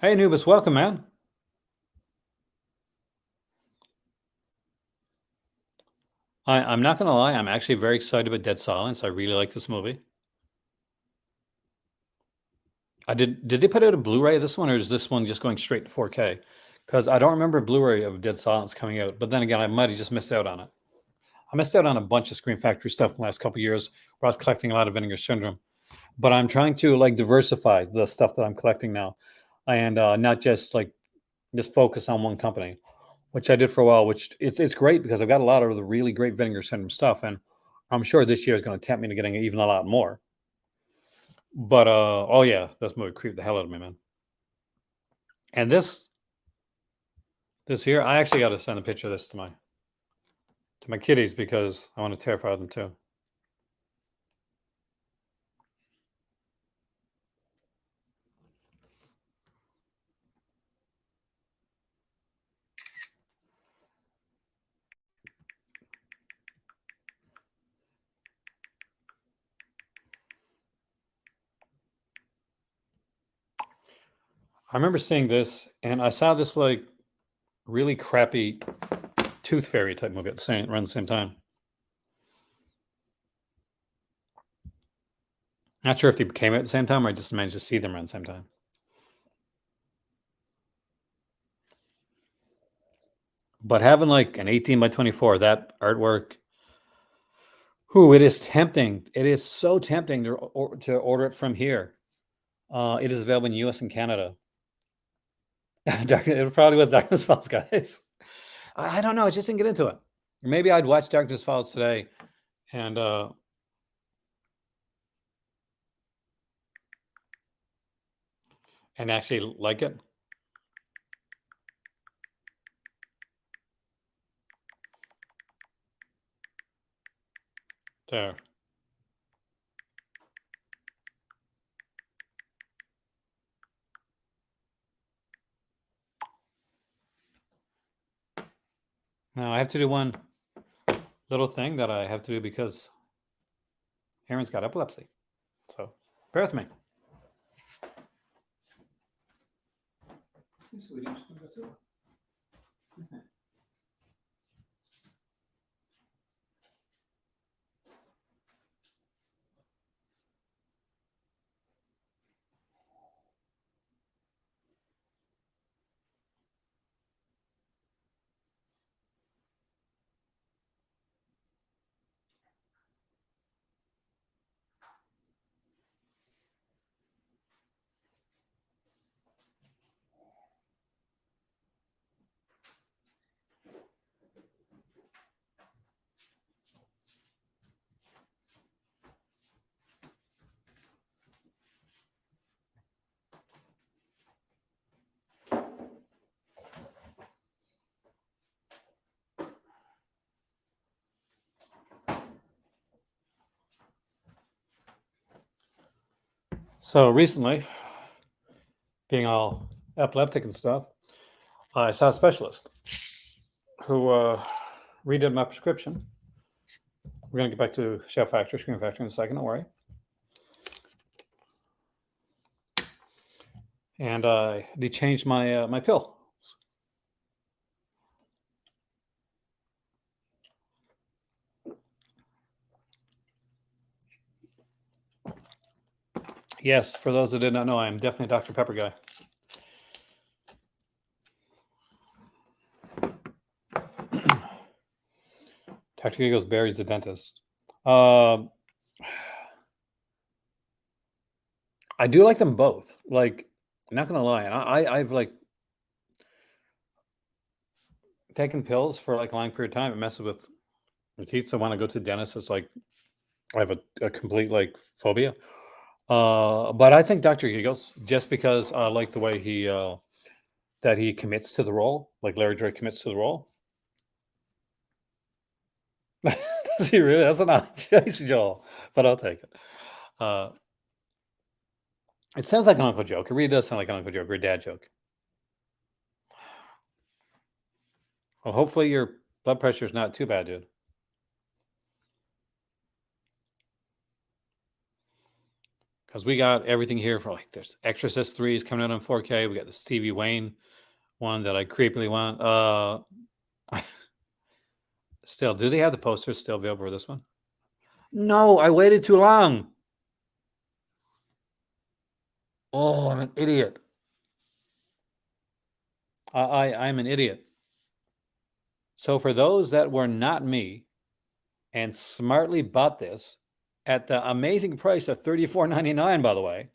Hey Anubis, welcome, man. I'm not gonna lie, I'm actually very excited about Dead Silence. I really like this movie. I did they put out a Blu-ray of this one, or is this one just going straight to 4K? Because I don't remember a Blu-ray of Dead Silence coming out, but then again, I might have just missed out on it. I missed out on a bunch of Scream Factory stuff in the last couple of years where I was collecting a lot of Vinegar Syndrome. But I'm trying to like diversify the stuff that I'm collecting now, and not just focus on one company, which I did for a while. Which it's great because I've got a lot of the really great Vinegar Syndrome stuff, and I'm sure this year is going to tempt me to getting even a lot more. But oh yeah, this movie creeped the hell out of me, man. And this here, I actually got to send a picture of this to my kitties because I want to terrify them too. I remember seeing this, and I saw this like really crappy Tooth Fairy type movie at the same around the same time. Not sure if they came out at the same time or I just managed to see them around the same time. But having like an 18 by 24, that artwork, who it is tempting. It is so tempting to order it from here. It is available in US and Canada. It probably was Darkness Falls, guys. I don't know. I just didn't get into it. Maybe I'd watch Darkness Falls today and actually like it. There. Now I have to do one little thing that I have to do because Aaron's got epilepsy. So bear with me. So recently, being all epileptic and stuff, I saw a specialist who redid my prescription. We're going to get back to screen factor in a second, don't worry. And they changed my my pill. Yes, for those that did not know, I am definitely a Dr. Pepper guy. Dr. Giggles Barry's the dentist. I do like them both. Like, I'm not gonna lie, and I've like taken pills for like a long period of time. It messes with my teeth. So when I go to the dentist, it's like I have a complete like phobia. But I think Dr. Giggles, just because I like the way he that he commits to the role, like Larry Drake commits to the role. Does he really? That's an odd choice, Joel, but I'll take it. Uh, it sounds like an uncle joke. It really does sound like an uncle joke or a dad joke. Well, hopefully your blood pressure is not too bad, dude. Because we got everything here for like there's Exorcist 3 is coming out on 4K. We got the Stevie Wayne one that I creepily want. Still, do they have the posters still available for this one? No, I waited too long. Oh, I'm an idiot. I'm an idiot. So for those that were not me and smartly bought this at the amazing price of $34.99, by the way,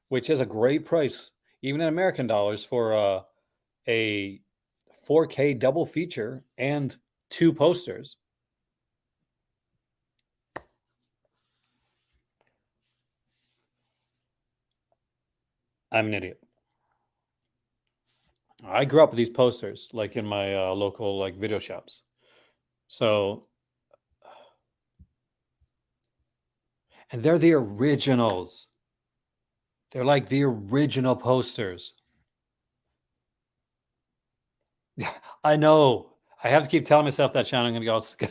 which is a great price, even in American dollars, for a 4K double feature and 2 posters. I'm an idiot. I grew up with these posters, like in my local like video shops. So, and they're the originals. They're like the original posters. I know. I have to keep telling myself that, Sean. I'm going to go.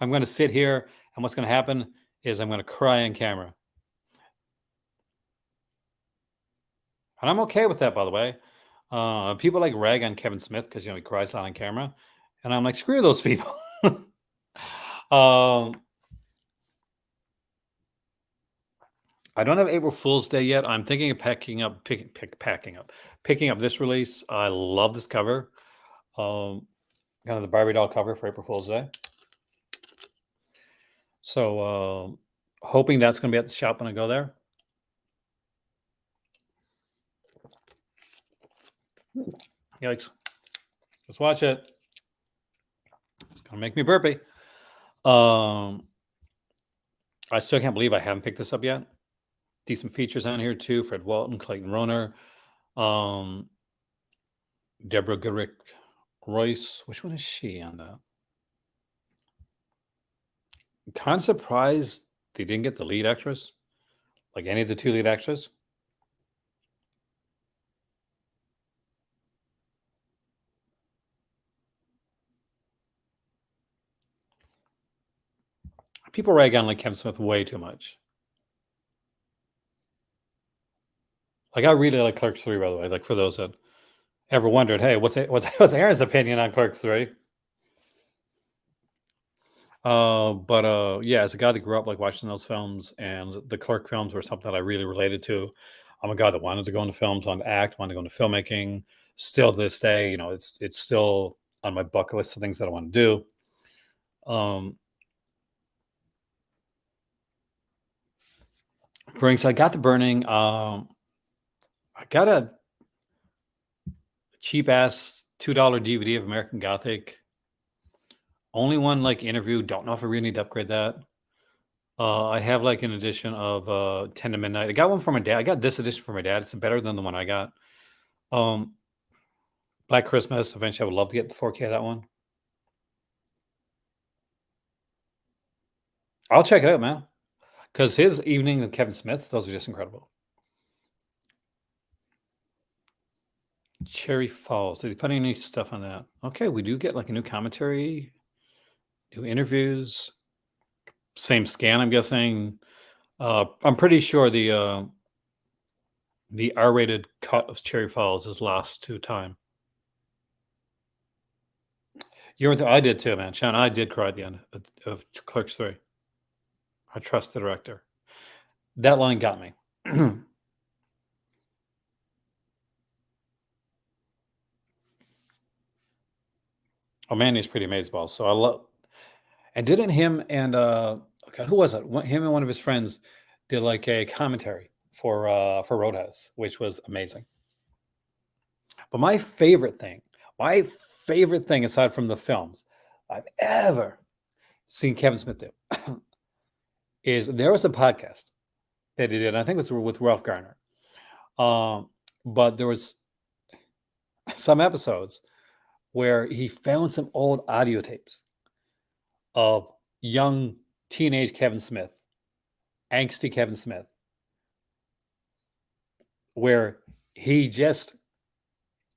I'm going to sit here, and what's going to happen is I'm going to cry on camera. And I'm okay with that, by the way. People like rag on Kevin Smith because he cries a lot on camera, and I'm like, screw those people. um, I don't have April Fool's Day yet. I'm thinking of picking up this release. I love this cover, kind of the Barbie doll cover for April Fool's Day. So, hoping that's going to be at the shop when I go there. Yikes! Let's watch it. It's going to make me burpy. I still can't believe I haven't picked this up yet. Decent features on here too. Fred Walton, Clayton Rohner, Deborah Goodrick Royce. Which one is she on that? Kind of surprised they didn't get the lead actress, like any of the two lead actresses. People rag on like Kevin Smith way too much. Like I really like Clerks 3, by the way. Like for those that ever wondered, hey, what's Aaron's opinion on Clerks 3? Yeah, as a guy that grew up like watching those films, and the Clerk films were something that I really related to. I'm a guy that wanted to go into films, wanted to act, wanted to go into filmmaking. Still to this day, it's still on my bucket list of things that I want to do. So I got The Burning. I got a cheap ass $2 DVD of American Gothic. Only one like interview. Don't know if I really need to upgrade that. I have like an edition of 10 to Midnight. I got one for my dad. I got this edition for my dad. It's better than the one I got. Black Christmas. Eventually, I would love to get the 4K of that one. I'll check it out, man. Because his evening with Kevin Smith, those are just incredible. Cherry Falls. Did he put any stuff on that? Okay, we do get like a new commentary, new interviews. Same scan, I'm guessing. I'm pretty sure the R-rated cut of Cherry Falls is lost to time. I did too, man. Sean, I did cry at the end of Clerks 3. I trust the director. That line got me. Oh man, he's pretty amazing. So I love, and didn't him and God, who was it? Him and one of his friends did like a commentary for Roadhouse, which was amazing. But my favorite thing aside from the films I've ever seen Kevin Smith do is there was a podcast that he did. I think it was with Ralph Garner. But there was some episodes where he found some old audio tapes of young teenage Kevin Smith, angsty Kevin Smith, where he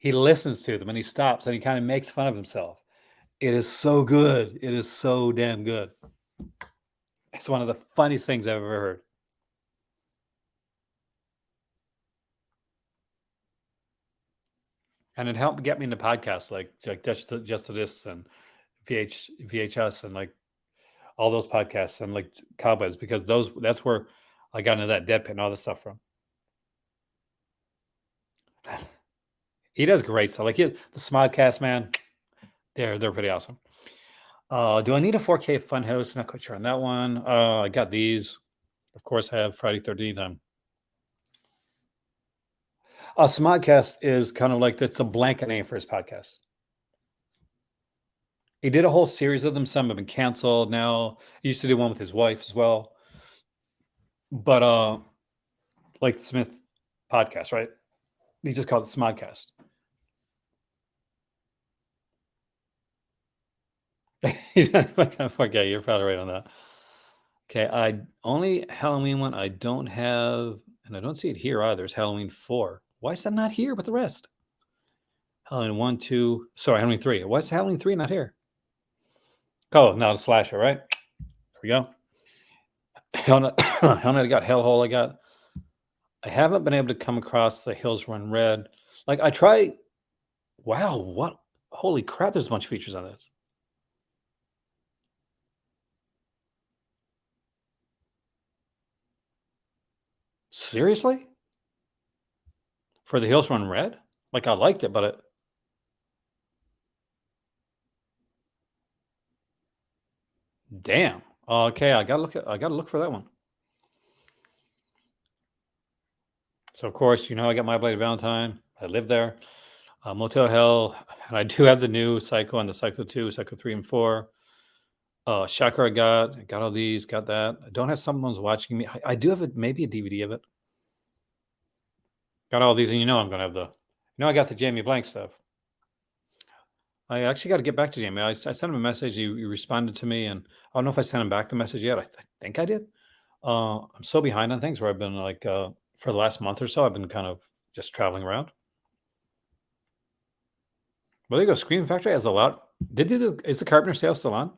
listens to them and he stops and he kind of makes fun of himself. It is so good. It is so damn good. It's one of the funniest things I've ever heard. And it helped get me into podcasts like Just to This and VHS and like all those podcasts and like Cowboys, because that's where I got into that Deadpan and all this stuff from. He does great stuff. Like the Smodcast, man, they're pretty awesome. Do I need a 4K Funhouse? Not quite sure on that one. I got these. Of course, I have Friday 13th on. Smodcast is kind of like, that's a blanket name for his podcast. He did a whole series of them. Some have been canceled now. He used to do one with his wife as well. But like the Smith podcast, right? He just called it Smodcast. Okay, you're probably right on that. Okay, only Halloween one I don't have, and I don't see it here either. It's Halloween 4. Why is that not here with the rest? Halloween 1, 2, sorry, Halloween 3. Why is Halloween 3 not here? Oh, now the slasher, right? There we go. Hell no, I got Hellhole. I haven't been able to come across The Hills Run Red. Like I try. Wow, what? Holy crap! There's a bunch of features on this. Seriously? For The Hills Run Red? Like I liked it, but damn. Okay, I gotta look for that one. So of course, I got My Blade Valentine. I live there. Motel Hell, and I do have the new Psycho and the Psycho 2, Psycho 3 and 4. Shocker, I got all these, got that. I don't have Someone's Watching Me. I do have maybe a DVD of it. Got all these, and I'm gonna have I got the Jamie Blank stuff. I actually got to get back to Jamie. I sent him a message. He responded to me, and I don't know if I sent him back the message yet. I think I did. I'm so behind on things where I've been like, for the last month or so, I've been kind of just traveling around. Well, there you go. Scream Factory has a lot. Is the Carpenter sale still on?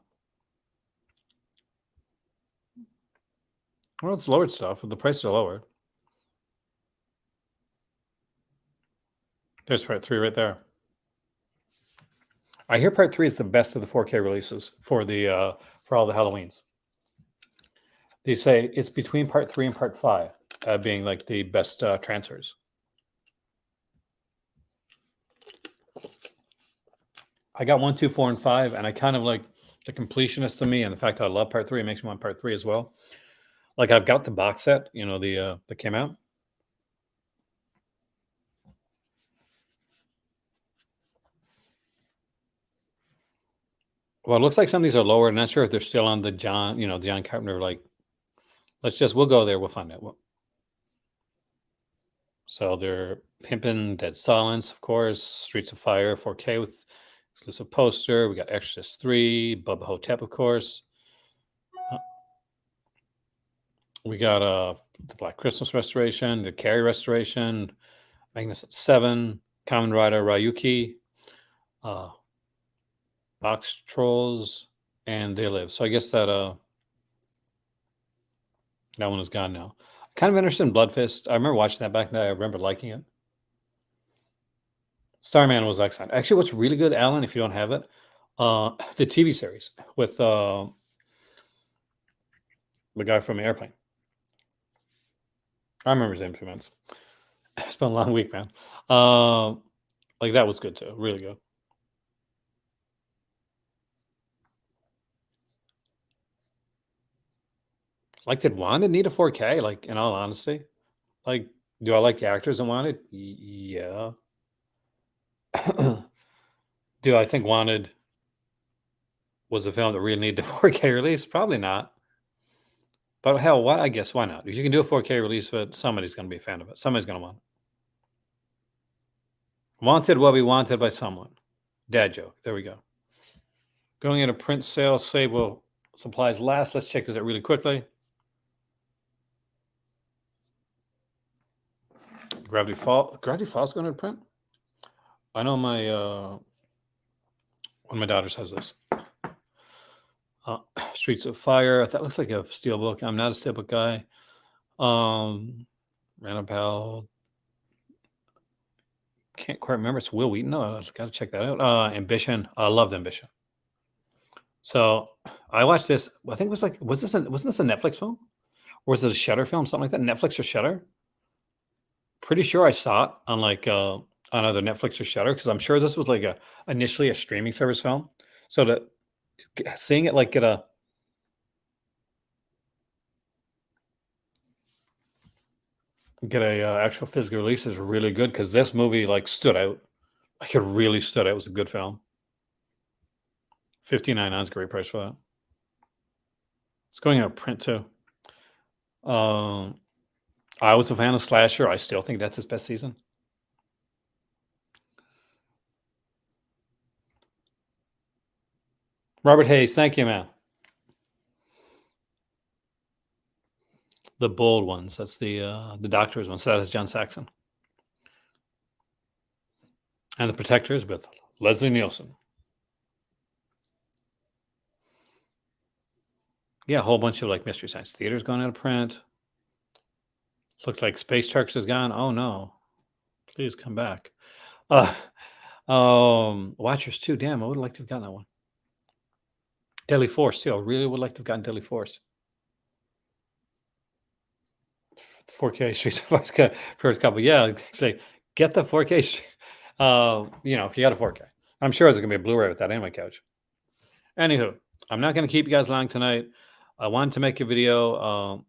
Well, it's lowered stuff. The prices are lowered. There's part 3 right there. I hear part 3 is the best of the 4K releases for for all the Halloweens. They say it's between part 3 and part 5 being like the best transfers. I got 1, 2, 4, and 5, and I kind of like the completionist to me, and the fact that I love part 3 makes me want part 3 as well. Like I've got the box set, that came out. Well, it looks like some of these are lower. I'm not sure if they're still on the John Carpenter. Like, we'll go there. We'll find out. So they're Pimpin' Dead Silence, of course, Streets of Fire, 4K with exclusive poster. We got Exorcist 3, Bubba Hotep, of course. We got the Black Christmas restoration, the Carrie restoration, Magnificent 7, Kamen Rider Ryuki, Box Trolls, and They Live. So I guess that one is gone now. Kind of interested in Blood Fist. I remember watching that back then. I remember liking it. Starman was excellent. Actually, what's really good, Alan, if you don't have it, the TV series with the guy from Airplane. I remember his name 2 minutes. It's been a long week, man. Like that was good too. Really good. Like, did Wanted need a 4K? Like, in all honesty, like, do I like the actors in Wanted? Yeah. Do I think Wanted was a film that really needed a 4K release? Probably not. But hell, why? I guess why not? If you can do a 4K release, but somebody's going to be a fan of it. Somebody's going to want it. Wanted will be wanted by someone. Dad joke. There we go. Going into print sales, save will supplies last. Let's check this out really quickly. Gravity Falls going to print. I know my one of my daughters has this. Streets of Fire. That looks like a steelbook. I'm not a steelbook guy. Random can't quite remember. It's Will Wheaton. No, I've got to check that out. Ambition. I loved Ambition. So I watched this. I think it was wasn't this a Netflix film? Or was it a Shutter film? Something like that. Netflix or Shutter? Pretty sure I saw it on on either Netflix or Shutter, because I'm sure this was like initially a streaming service film. So seeing it like get a actual physical release is really good, because this movie like stood out. Like it really stood out. It was a good film. $59 is a great price for that. It's going out of print too. I was a fan of Slasher. I still think that's his best season. Robert Hayes, thank you, man. The bold ones. That's the Doctors one. So that is John Saxon. And The Protectors with Leslie Nielsen. Yeah, a whole bunch of like Mystery Science Theater's going out of print. Looks like Space Turks is gone. Oh no. Please come back. Uh, Watchers 2. Damn, I would like to have gotten that one. Deadly Force too. I really would like to have gotten Deadly Force. 4K Streets of Fighter first couple. Yeah, say get the 4K. If you got a 4K, I'm sure there's gonna be a Blu-ray with that in my couch. Anywho, I'm not gonna keep you guys long tonight. I wanted to make a video.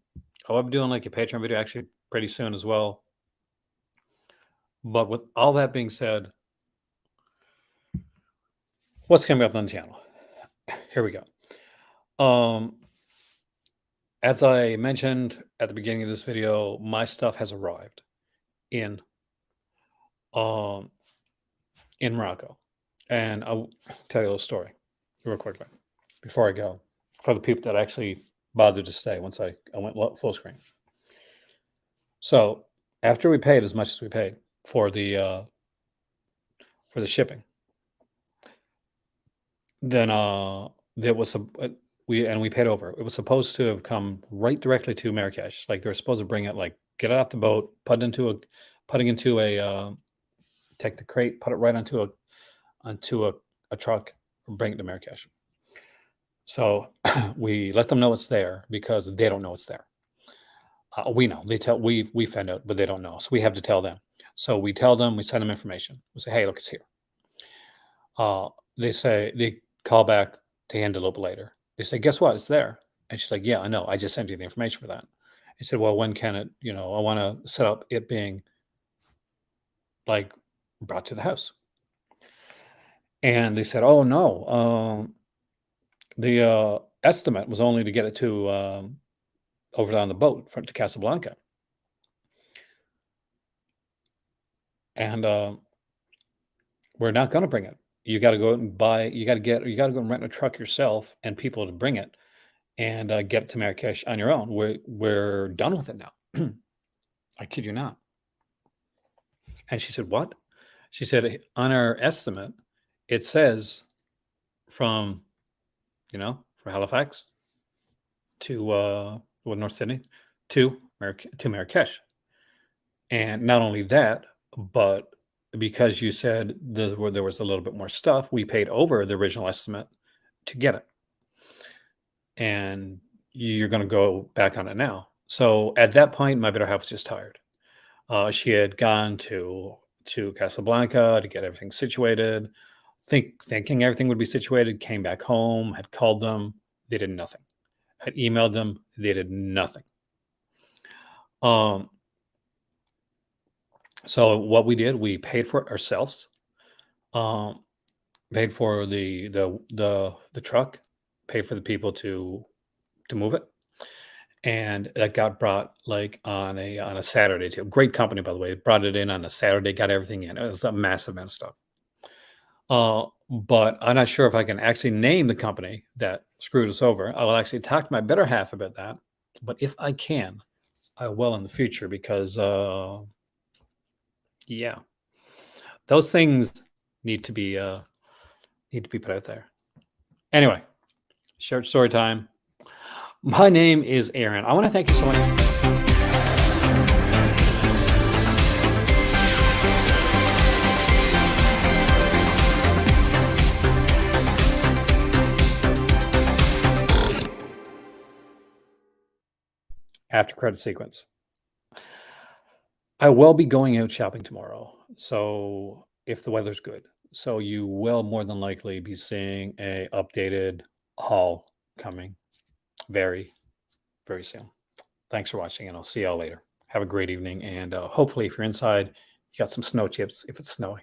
I'll be doing like a Patreon video actually pretty soon as well. But with all that being said, what's coming up on the channel? Here we go. As I mentioned at the beginning of this video, my stuff has arrived in um in Morocco. And I'll tell you a little story real quickly before I go, for the people that actually bothered to stay once I went full screen. So after we paid as much as we paid for the shipping, then there was we paid over. It was supposed to have come right directly to Marrakesh. Like they were supposed to bring it, like get it off the boat, putting into a take the crate, put it right onto a truck, and bring it to Marrakesh. So we let them know it's there because they don't know it's there. We know we find out, but they don't know. So we have to tell them. So we tell them, we send them information. We say, hey, look, it's here. They call back to handle it a little bit later. They say, guess what? It's there. And she's like, yeah, I know. I just sent you the information for that. I said, well, when can it, I want to set up it being like brought to the house. And they said, oh no, the estimate was only to get it to over on the boat to Casablanca. And we're not going to bring it. You got to go and buy. You got to go and rent a truck yourself and people to bring it, and get it to Marrakesh on your own. We're done with it now. I kid you not. And she said, what? She said, on our estimate, it says from Halifax to North Sydney to Marrakesh. And not only that, but because you said there was a little bit more stuff, we paid over the original estimate to get it. And you're going to go back on it now. So at that point, my better half was just tired. She had gone to Casablanca to get everything situated, thinking everything would be situated, came back home, had called them, they did nothing. Had emailed them, they did nothing. So what we did, we paid for it ourselves. Paid for the truck, paid for the people to move it, and that got brought like on a Saturday too. Great company, by the way. Brought it in on a Saturday, got everything in. It was a massive amount of stuff. But I'm not sure if I can actually name the company that screwed us over. I will actually talk to my better half about that. But if I can, I will in the future because yeah, those things need to be put out there. Anyway, short story time. My name is Aaron. I want to thank you so much. After credit sequence. I will be going out shopping tomorrow. So if the weather's good. So you will more than likely be seeing a updated haul coming very, very soon. Thanks for watching, and I'll see y'all later. Have a great evening. And hopefully if you're inside, you got some snow chips if it's snowing.